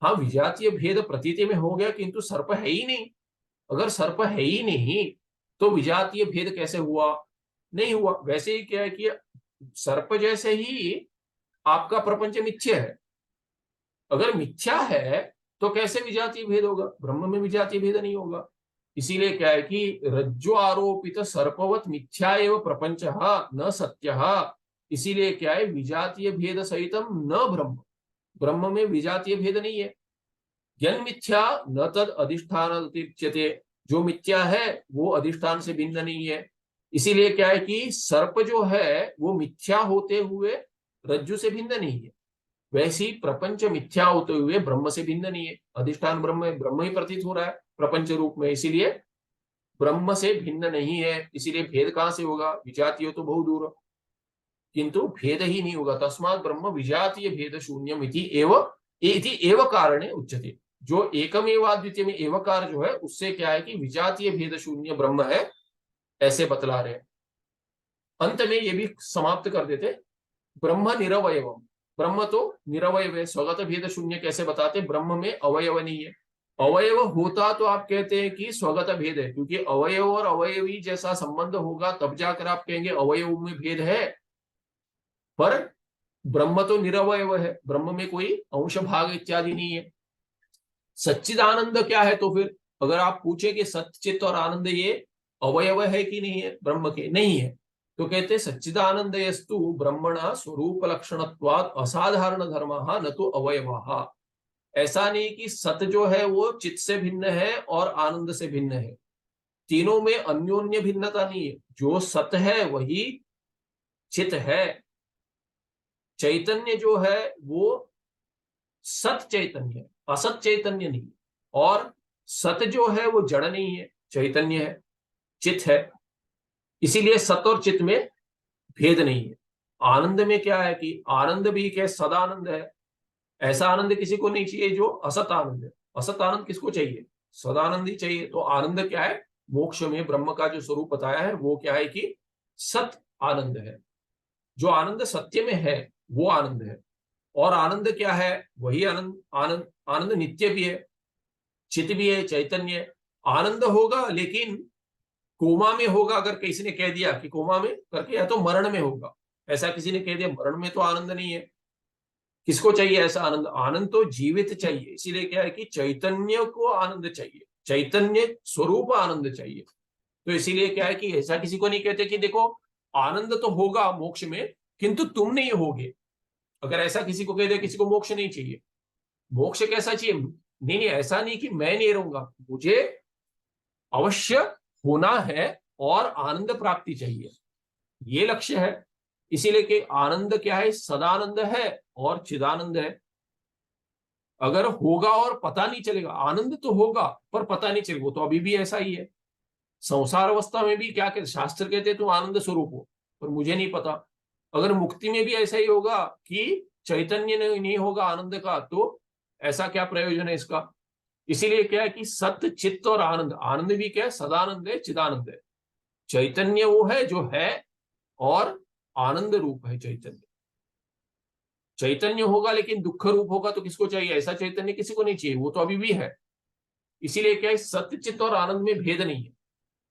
S2: हाँ, विजातीय भेद प्रतीति में हो गया, किंतु सर्प है ही नहीं। अगर सर्प है ही नहीं तो विजातीय भेद कैसे हुआ? नहीं हुआ। वैसे ही क्या है कि सर्प जैसे ही आपका प्रपंच मिथ्या है। अगर मिथ्या है तो कैसे विजातीय भेद होगा? ब्रह्म में विजातीय भेद नहीं होगा। इसीलिए क्या है कि रज्जु आरोपित सर्पवत मिथ्या एव प्रपंच न सत्य। इसीलिए क्या है, विजातीय भेद सहितम न ब्रह्म। ब्रह्म में विजातीय भेद नहीं है। यन मिथ्या न तद अधिष्ठान अतिरिच्यते। जो मिथ्या है वो अधिष्ठान से भिन्न नहीं है। इसीलिए क्या है कि सर्प जो है वो मिथ्या होते हुए रज्जु से भिन्न नहीं है। वैसे ही प्रपंच मिथ्या होते हुए ब्रह्म से भिन्न नहीं है। अधिष्ठान ब्रह्म, ब्रह्म ही प्रतीत हो रहा है प्रपंच रूप में, इसीलिए ब्रह्म से भिन्न नहीं है। इसीलिए भेद कहां से होगा? विजातीय तो बहुत दूर, किंतु भेद ही नहीं होगा। तस्मात् ब्रह्म विजातीय भेद शून्यम इति एव कारणे उच्यते। जो एकमेवाद्वितीय में एवकार जो है उससे क्या है कि विजातीय भेद शून्य ब्रह्म है, ऐसे बतला रहे हैं। अंत में ये भी समाप्त कर देते, ब्रह्म निरवयवम। ब्रह्म तो निरवयव है, स्वगत भेद शून्य कैसे बताते? ब्रह्म में अवयव नहीं है। अवयव होता तो आप कहते हैं कि स्वगत भेद है, क्योंकि अवयव और अवयवी जैसा संबंध होगा तब जाकर आप कहेंगे अवयव में भेद है। पर ब्रह्म तो निरवयव है, ब्रह्म में कोई अंश भाग इत्यादि नहीं है। सच्चिदानंद क्या है? तो फिर अगर आप पूछे कि सच्चित और आनंद ये अवयव है कि नहीं है ब्रह्म के? नहीं है। तो कहते सच्चिदानंद यस्तु ब्रह्मणा स्वरूप लक्षणत्वात् असाधारण धर्म न तो अवयव। ऐसा नहीं कि सत जो है वो चित से भिन्न है और आनंद से भिन्न है। तीनों में अन्योन्य भिन्नता नहीं है। जो सत है वही चित है। चैतन्य जो है वो सत चैतन्य है, असत चैतन्य नहीं। और सत जो है वो जड़ नहीं है, चैतन्य है, चित है। इसीलिए सत और चित में भेद नहीं है। आनंद में क्या है कि आनंद भी क्या सदानंद है। ऐसा आनंद किसी को नहीं चाहिए जो असत आनंद है। असत आनंद किसको चाहिए? सदानंद ही चाहिए। तो आनंद क्या है? मोक्ष में ब्रह्म का जो स्वरूप बताया है वो क्या है कि सत आनंद है। जो आनंद सत्य में है वो आनंद है। और आनंद क्या है? वही आनंद। आनंद आनंद नित्य भी है, चित भी है, चैतन्य। आनंद होगा लेकिन कोमा में होगा। अगर किसी ने कह दिया कि कोमा में करके, या तो मरण में होगा। ऐसा किसी ने कह दिया, मरण में तो आनंद नहीं है। किसको चाहिए ऐसा आनंद? आनंद तो जीवित चाहिए। इसीलिए क्या है कि चैतन्य को आनंद चाहिए, चैतन्य स्वरूप आनंद चाहिए। तो इसीलिए क्या है कि ऐसा किसी को नहीं कहते कि देखो आनंद तो होगा मोक्ष में किंतु तुम नहीं होगे। अगर ऐसा किसी को कह दे किसी को मोक्ष नहीं चाहिए, मोक्ष कैसा चाहिए? नहीं नहीं, ऐसा नहीं कि मैं नहीं रहूंगा, मुझे अवश्य होना है और आनंद प्राप्ति चाहिए, ये लक्ष्य है। इसीलिए कि आनंद क्या है? सदानंद है और चिदानंद है। अगर होगा और पता नहीं चलेगा, आनंद तो होगा पर पता नहीं चलेगा, वो तो अभी भी ऐसा ही है। संसार अवस्था में भी क्या कहते, शास्त्र कहते तुम आनंद स्वरूप हो, पर मुझे नहीं पता। अगर मुक्ति में भी ऐसा ही होगा कि चैतन्य नहीं होगा आनंद का, तो ऐसा क्या प्रयोजन है इसका? इसीलिए क्या है कि सत्य, चित्त और आनंद, आनंद भी क्या है? सदानंद है, चिदानंद है। चैतन्य वो है जो है और आनंद रूप है चैतन्य। चैतन्य होगा लेकिन दुख रूप होगा तो किसको चाहिए? ऐसा चैतन्य किसी को नहीं चाहिए, वो तो अभी भी है। इसीलिए क्या है? सत्य, चित्त और आनंद में भेद नहीं है।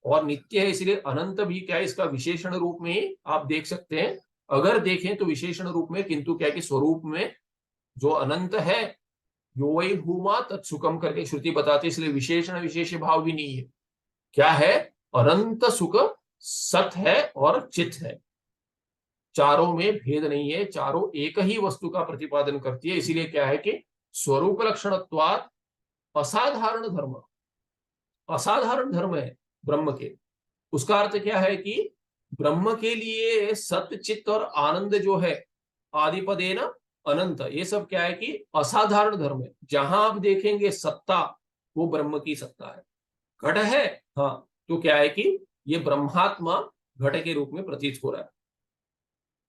S2: और नित्य है, इसलिए अनंत भी क्या है, इसका विशेषण रूप में ही आप देख सकते हैं। अगर देखें तो विशेषण रूप में, किंतु क्या है कि स्वरूप में जो अनंत है, यो वै भूमा तत्सुखम करके श्रुति बताती है, इसलिए विशेषण विशेष भाव भी नहीं है। क्या है, अनंत सुख सत है और चित है, चारों में भेद नहीं है, चारों एक ही वस्तु का प्रतिपादन करती है। इसीलिए क्या है कि स्वरूप लक्षणत्वात् असाधारण धर्म, असाधारण धर्म है ब्रह्म के। उसका अर्थ क्या है कि ब्रह्म के लिए सत्य चित्त और आनंद जो है, आदिपदे न अनंत, ये सब क्या है कि असाधारण धर्म है। जहां आप देखेंगे सत्ता, वो ब्रह्म की सत्ता है। घट है, हाँ, तो क्या है कि ये ब्रह्मात्मा घट के रूप में प्रतीत हो रहा है।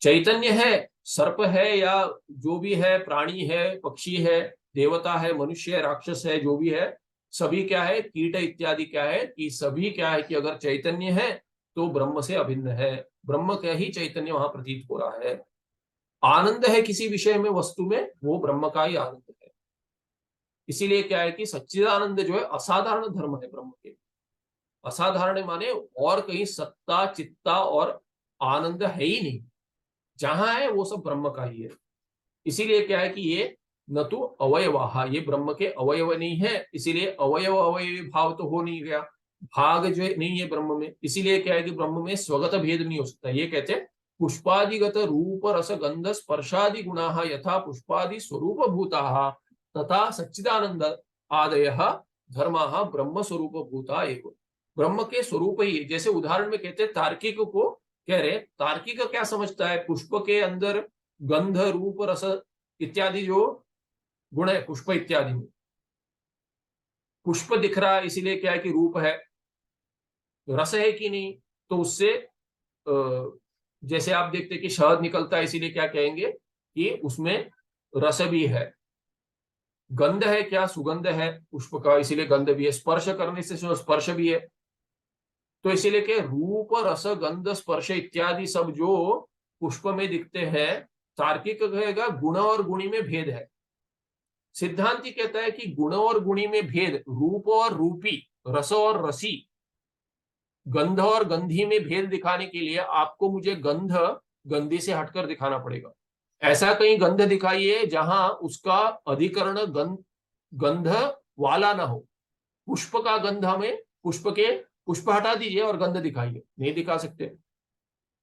S2: चैतन्य है, सर्प है या जो भी है, प्राणी है, पक्षी है, देवता है, मनुष्य है, राक्षस है, जो भी है, सभी क्या है, कीट इत्यादि क्या है कि सभी क्या है कि अगर चैतन्य है तो ब्रह्म से अभिन्न है, ब्रह्म का ही चैतन्य वहां प्रतीत हो रहा है। आनंद है किसी विषय में, वस्तु में, वो ब्रह्म का ही आनंद है। इसीलिए क्या है कि सच्चिदानंद जो है असाधारण धर्म है ब्रह्म के। असाधारण माने और कहीं सत्ता चित्ता और आनंद है ही नहीं, जहां है वो सब ब्रह्म का ही है। इसीलिए क्या है कि ये न तो अवयवाह, ये ब्रह्म के अवयव नहीं है, इसीलिए अवयव अवयवी भाव तो हो नहीं गया, भाग जो नहीं है ब्रह्म में। इसीलिए क्या है कि ब्रह्म में स्वगत भेद नहीं हो सकता। ये कहते हैं पुष्पादिगत रूप रस गंध स्पर्शादि गुणाः यथा पुष्पादि स्वरूप भूताः तथा सच्चिदानंद आदयः धर्माः ब्रह्म स्वरूप भूता एव। ब्रह्म के स्वरूप ही, जैसे उदाहरण में कहते हैं तार्किक को कह रहे, तार्किक क्या समझता है, पुष्प के अंदर गंध रूप रस इत्यादि जो गुण है पुष्प इत्यादि में, पुष्प दिख रहा है इसीलिए क्या है कि रूप है, रस है कि नहीं, तो उससे जैसे आप देखते हैं कि शहद निकलता है, इसीलिए क्या कहेंगे कि उसमें रस भी है। गंध है क्या, सुगंध है पुष्प का, इसीलिए गंध भी है। स्पर्श करने से स्पर्श भी है, तो इसीलिए के रूप रस गंध स्पर्श इत्यादि सब जो पुष्प में दिखते हैं, तार्किक कहेगा गुण और गुणी में भेद है। सिद्धांति कहता है कि गुण और गुणी में भेद, रूप और रूपी, रस और रसी, गंध और गंधी में भेद दिखाने के लिए आपको मुझे गंध गंधी से हटकर दिखाना पड़ेगा। ऐसा कहीं गंध दिखाइए जहां उसका अधिकरण गंध वाला ना हो। पुष्प का गंध हमें, पुष्प हटा दीजिए और गंध दिखाइए, नहीं दिखा सकते।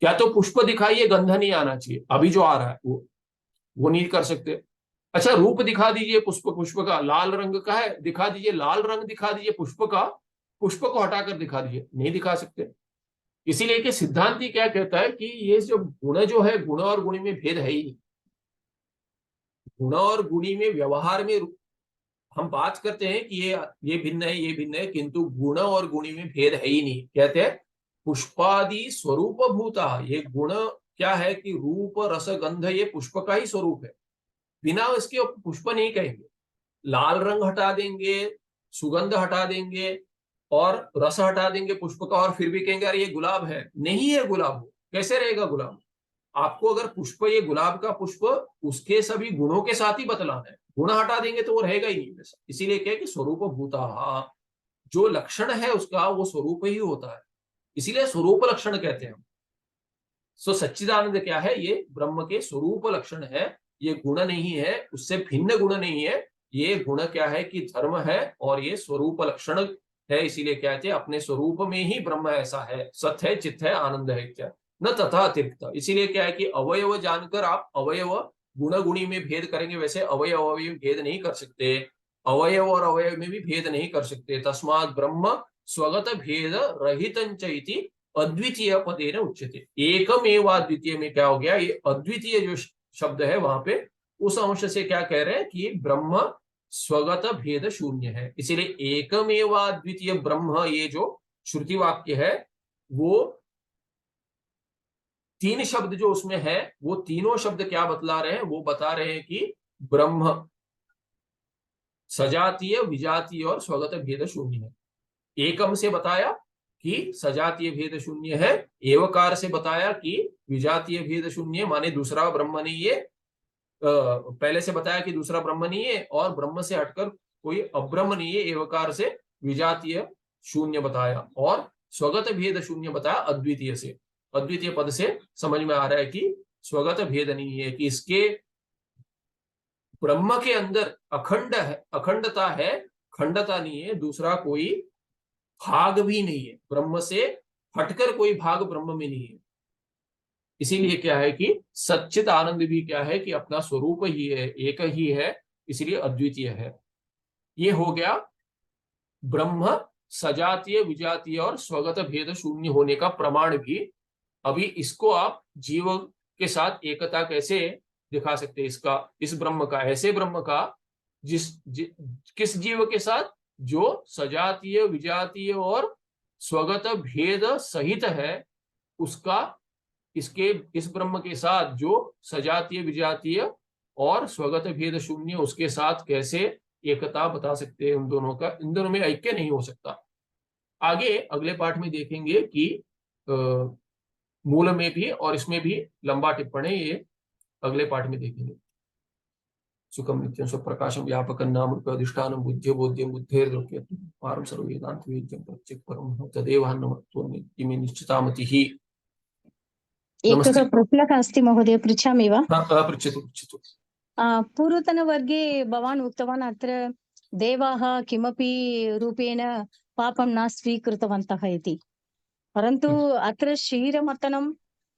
S2: क्या तो पुष्प दिखाइए, गंध नहीं आना चाहिए, अभी जो आ रहा है वो नहीं कर सकते। अच्छा, रूप दिखा दीजिए पुष्प का लाल रंग का है, दिखा दीजिए लाल रंग दिखा दीजिए पुष्प का, पुष्प को हटाकर दिखा दीजिए, नहीं दिखा सकते। इसीलिए कि सिद्धांति क्या कहता है कि ये जो गुण जो है, गुण और गुणी में भेद है ही नहीं। गुण और गुणी में व्यवहार में हम बात करते हैं कि ये भिन्न है, ये भिन्न है, किंतु गुण और गुणी में भेद है ही नहीं। कहते हैं पुष्पादि स्वरूप भूता, ये गुण क्या है कि रूप रस गंध ये पुष्प का ही स्वरूप है, बिना इसके पुष्प नहीं कहेंगे। लाल रंग हटा देंगे, सुगंध हटा देंगे और रस हटा देंगे पुष्प का, और फिर भी कहेंगे अरे ये गुलाब है, नहीं है गुलाब, कैसे रहेगा गुलाब। आपको अगर पुष्प, ये गुलाब का पुष्प, उसके सभी गुणों के साथ ही बतलाना है, गुण हटा देंगे तो वो रहेगा ही नहीं वैसा। इसीलिए क्या है कि स्वरूप भूता, जो लक्षण है उसका वो स्वरूप ही होता है, इसीलिए स्वरूप लक्षण कहते हैं हम। सो सच्चिदानंद क्या है, ये ब्रह्म के स्वरूप लक्षण है, ये गुण नहीं है, उससे भिन्न गुण नहीं है। ये गुण क्या है कि धर्म है, और ये स्वरूप लक्षण है। इसीलिए कहते हैं अपने स्वरूप में ही ब्रह्म ऐसा है, सत्य है, चित्त है, आनंद है, क्या न तथा अतिरिक्त। इसीलिए क्या है कि अवयव जानकर आप अवयव गुण गुणी में भेद करेंगे, वैसे अवयव अवयव में भेद नहीं कर सकते, अवयव और अवयव में भी भेद नहीं कर सकते। तस्मात् ब्रह्म स्वगत भेद रहित अद्वितीय पदेन उच्यते। एकमेव अद्वितीय में क्या हो गया, ये अद्वितीय जो शब्द है वहां पे, उस अंश से क्या कह रहे हैं कि ब्रह्म स्वगत भेद शून्य है। इसीलिए एकमेव अद्वितीय ब्रह्म, ये जो श्रुति वाक्य है, वो तीन शब्द जो उसमें है, वो तीनों शब्द क्या बतला रहे हैं, वो बता रहे हैं कि ब्रह्म सजातीय, विजातीय और स्वगत भेद शून्य है। एकम से बताया कि सजातीय भेद शून्य है, एवकार से बताया कि विजातीय भेद शून्य, माने दूसरा ब्रह्म नहीं है, पहले से बताया कि दूसरा ब्रह्म नहीं है, और ब्रह्म से हटकर कोई अब्रह्म नहीं है, एवकार से विजातीय शून्य बताया। और स्वगत भेद शून्य बताया अद्वितीय से। अद्वितीय पद से समझ में आ रहा है कि स्वगत भेद नहीं है, कि इसके ब्रह्म के अंदर अखंड है, अखंडता है, खंडता नहीं है, दूसरा कोई भाग भी नहीं है, ब्रह्म से हटकर कोई भाग ब्रह्म में नहीं है। इसीलिए क्या है कि सच्चित आनंद भी क्या है कि अपना स्वरूप ही है, एक ही है, इसलिए अद्वितीय है। ये हो गया ब्रह्म सजातीय विजातीय और स्वगत भेद शून्य होने का प्रमाण भी। अभी इसको आप जीव के साथ एकता कैसे दिखा सकते हैं, इसका, इस ब्रह्म का, ऐसे ब्रह्म का किस जीव के साथ, जो सजातीय विजातीय और स्वगत भेद सहित है, उसका इसके इस ब्रह्म के साथ जो सजातीय विजातीय और स्वगत भेद शून्य, उसके साथ कैसे एकता बता सकते हैं उन दोनों का, इन दोनों में ऐक्य नहीं हो सकता। आगे अगले पाठ में देखेंगे कि मूल में भी और इसमें भी लंबा टिप्पणी, ये अगले पाठ में देखेंगे। सुखम नित्यं स्वप्रकाशम व्यापकं नाम रूप अधिष्ठानं बुद्धि बोध्यं बुद्धेर्लोक्यं पारं सर्ववेदांत वेद्यं प्रत्यक् परं तदेवाहन्नमत्वं निश्चितामतिः।
S4: एकः प्रश्नः अस्ति महोदय, पृच्छामि वा?
S2: पृच्छतु पृच्छतु।
S4: पूर्वतनवर्गे भवान् उक्तवान् अत्र देवाः किमपि रूपेण पापं न स्वीकृतवन्तः इति, परन्तु अत्र क्षीरमथनम्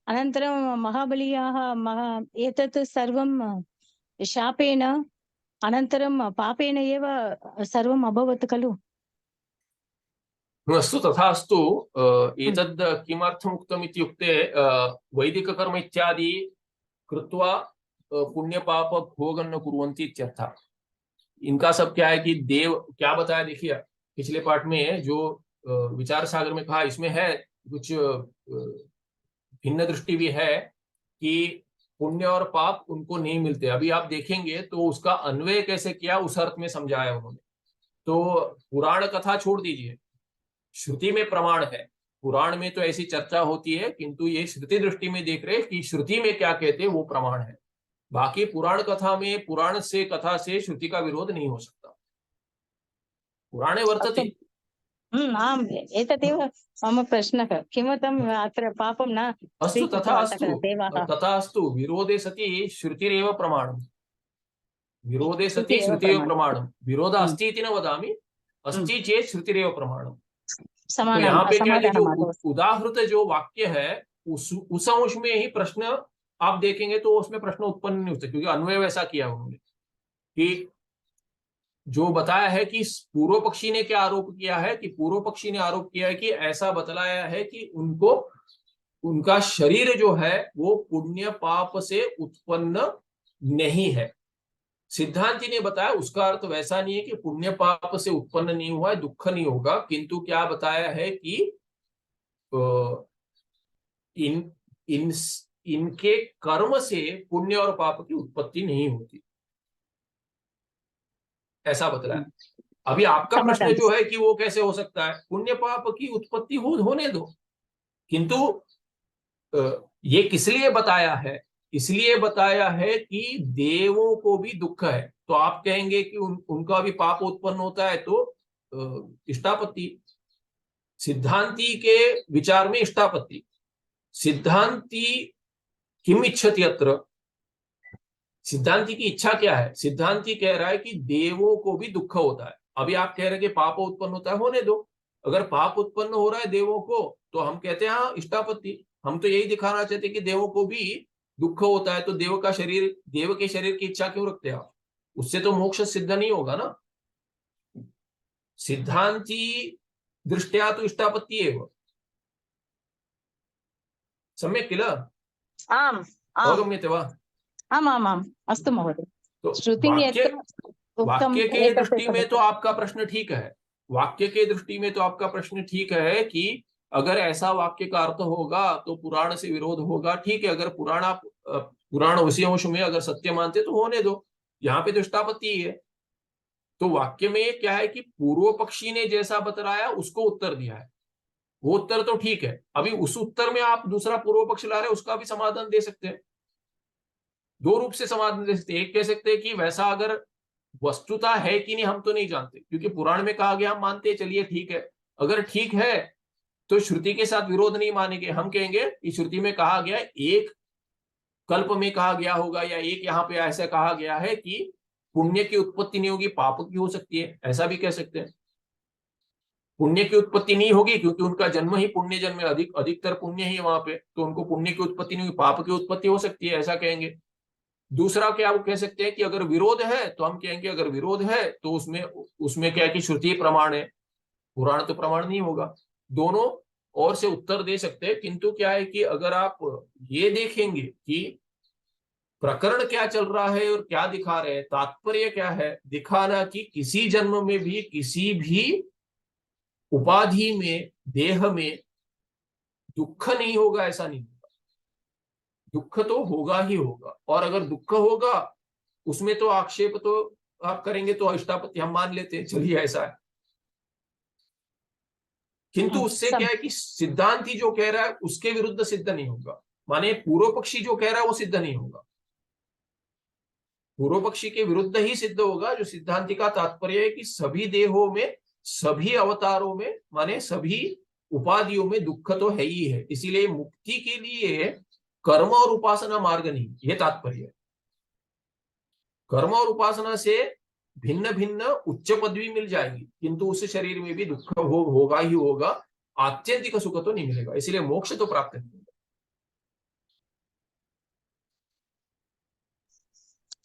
S4: अनन्तरं महाबल्याः एतत् सर्वं शापेन अनन्तरं पापेन एव सर्वम् अभवत् खलु?
S2: अस्तु, तथास्तु। एतद् किमर्थम् उक्तम् इत्युक्ते वैदिककर्म इत्यादि कृत्वा पुण्यपाप भोगं न कुर्वन्ति इत्यर्थः। इनका सब क्या है कि देव क्या बताया, देखिए पिछले पाठ में जो विचार सागर में कहा, इसमें है कुछ भिन्न दृष्टि भी है कि पुण्य और पाप उनको नहीं मिलते। अभी आप देखेंगे तो उसका अन्वय कैसे किया, उस अर्थ में समझाया उन्होंने। तो पुराण कथा छोड़ दीजिए, श्रुति में प्रमाण है। पुराण में तो ऐसी चर्चा होती है, किंतु ये श्रुति दृष्टि में देख रहे कि श्रुति में क्या कहते हैं वो प्रमाण है। बाकी पुराण कथा में, पुराण से कथा से श्रुति का विरोध नहीं हो सकता। पुराणे वर्तते।
S4: आम्, एतदेव मम प्रश्नः, किमर्थम् अत्र पापं न
S2: अस्तु,
S4: स्वीकृतवन्तः देवाः?
S2: तथास्तु विरोधे सति श्रुतिरेव प्रमाणम्। विरोधे सति
S4: श्रुतिरेव
S2: श्रुतिरेव
S4: प्रमाणम्।
S2: प्रमाणम्। विरोधः अस्ति इति न वदामि, अस्ति चेत् श्रुतिरेव प्रमाणम्। तो यहाँ
S4: समाधानं
S2: पे क्या है, जो
S4: समाधानं
S2: उदाहृत जो वाक्य है उस अंश में ही प्रश्न आप देखेंगे तो उसमें प्रश्न उत्पन्न नहीं होते, क्योंकि अन्वय वैसा किया उन्होंने कि जो बताया है कि पूर्व पक्षी ने क्या आरोप किया है, कि पूर्व पक्षी ने आरोप किया है कि ऐसा बतलाया है कि उनको, उनका शरीर जो है वो पुण्य पाप से उत्पन्न नहीं है। सिद्धांति ने बताया उसका अर्थ वैसा नहीं है कि पुण्य पाप से उत्पन्न नहीं हुआ है, दुख नहीं होगा, किंतु क्या बताया है कि इनके कर्म से पुण्य और पाप की उत्पत्ति नहीं होती, ऐसा बतलाया। अभी आपका प्रश्न जो है कि वो कैसे हो सकता है, पुण्य पाप की उत्पत्ति होने दो, किंतु ये किस लिए बताया है? इसलिए बताया है कि देवों को भी दुख है। तो आप कहेंगे कि उनका भी पाप उत्पन्न होता है, तो इष्टापत्ति, सिद्धांति के विचार में इष्टापत्ति। सिद्धांति किम इच्छति अत्र? सिद्धांति की इच्छा क्या है? सिद्धांति कह रहा है कि देवों को भी दुख होता है। अभी आप कह रहे हैं कि पाप उत्पन्न होता है, होने दो। अगर पाप उत्पन्न हो रहा है देवों को, तो हम कहते हैं हाँ इष्टापत्ति। हम तो यही दिखाना चाहते हैं कि देवों को भी दुख होता है, तो देव का शरीर, देव के शरीर की इच्छा क्यों रखते हैं आप? उससे तो मोक्ष सिद्ध नहीं होगा ना। सिद्धांति दृष्टया तो इष्टापत्ति एव सम्यक् किल?
S4: आम्
S2: अवगम्यते वा?
S4: आम्, अस्तु महोदय।
S2: तो
S4: श्रुति
S2: वाक्य के दृष्टि में तो आपका प्रश्न ठीक है। वाक्य के दृष्टि में तो आपका प्रश्न ठीक है कि अगर ऐसा वाक्य का अर्थ होगा तो पुराण से विरोध होगा। ठीक है, अगर पुराण उसी अंश में अगर सत्य मानते तो होने दो, यहाँ पे तो इष्टापत्ति ही है। तो वाक्य में क्या है कि पूर्व पक्षी ने जैसा बतलाया उसको उत्तर दिया है, वो उत्तर तो ठीक है। अभी उस उत्तर में आप दूसरा पूर्व पक्ष ला रहे, उसका भी समाधान दे सकते हैं। दो रूप से समाधान दे सकते हैं। एक कह सकते हैं कि वैसा अगर वस्तुता है कि नहीं हम तो नहीं जानते, क्योंकि पुराण में कहा गया हम मानते हैं, चलिए ठीक है। अगर ठीक है तो श्रुति के साथ विरोध नहीं मानेंगे। हम कहेंगे कि श्रुति में कहा गया, एक कल्प में कहा गया होगा, या एक यहाँ पे ऐसा कहा गया है कि पुण्य की उत्पत्ति नहीं होगी, पाप की हो सकती है, ऐसा भी कह सकते हैं। पुण्य की उत्पत्ति नहीं होगी क्योंकि उनका जन्म ही पुण्य जन्म है, अधिकतर पुण्य ही वहां पे, तो उनको पुण्य की उत्पत्ति नहीं होगी, पाप की उत्पत्ति हो सकती है, ऐसा कहेंगे। दूसरा क्या वो कह सकते हैं कि अगर विरोध है तो हम कहेंगे अगर विरोध है तो उसमें क्या है कि श्रुति प्रमाण है, पुराण तो प्रमाण नहीं होगा। दोनों ओर से उत्तर दे सकते हैं, किंतु क्या है कि अगर आप ये देखेंगे कि प्रकरण क्या चल रहा है और क्या दिखा रहे हैं, तात्पर्य क्या है, दिखाना कि किसी जन्म में भी किसी भी उपाधि में, देह में दुख नहीं होगा, ऐसा नहीं होगा। दुख तो होगा ही होगा, और अगर दुख होगा उसमें तो आक्षेप तो आप करेंगे तो अष्टापत्ति हम मान लेते हैं, चलिए ऐसा है। किंतु उससे क्या है कि सिद्धांती जो कह रहा है उसके विरुद्ध सिद्ध नहीं होगा, माने पूर्व पक्षी जो कह रहा है वो सिद्ध नहीं होगा, पूर्व पक्षी के विरुद्ध ही सिद्ध होगा। जो सिद्धांति का तात्पर्य है कि सभी देहों में, सभी अवतारों में, माने सभी उपाधियों में दुख तो है ही है, इसीलिए मुक्ति के लिए कर्म और उपासना मार्ग नहीं, ये तात्पर्य है। कर्म और उपासना से भिन्न भिन्न उच्च पदवी मिल जाएगी, किंतु उस शरीर में भी दुख होगा ही होगा, आत्यंतिक सुख तो नहीं मिलेगा, इसलिए मोक्ष तो प्राप्त नहीं होगा।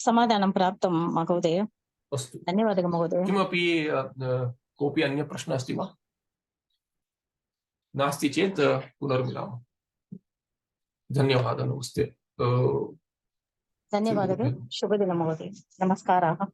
S4: समाधानं प्राप्तं महोदय।
S2: अस्तु,
S4: धन्यवादः महोदय।
S2: किमपि कोऽपि अन्य प्रश्नः अस्ति वा? नास्ति चेत् पुनर्मिलामः। धन्यवादः, नमस्ते।
S4: धन्यवादः। शुभदिनं महोदय। नमस्काराः।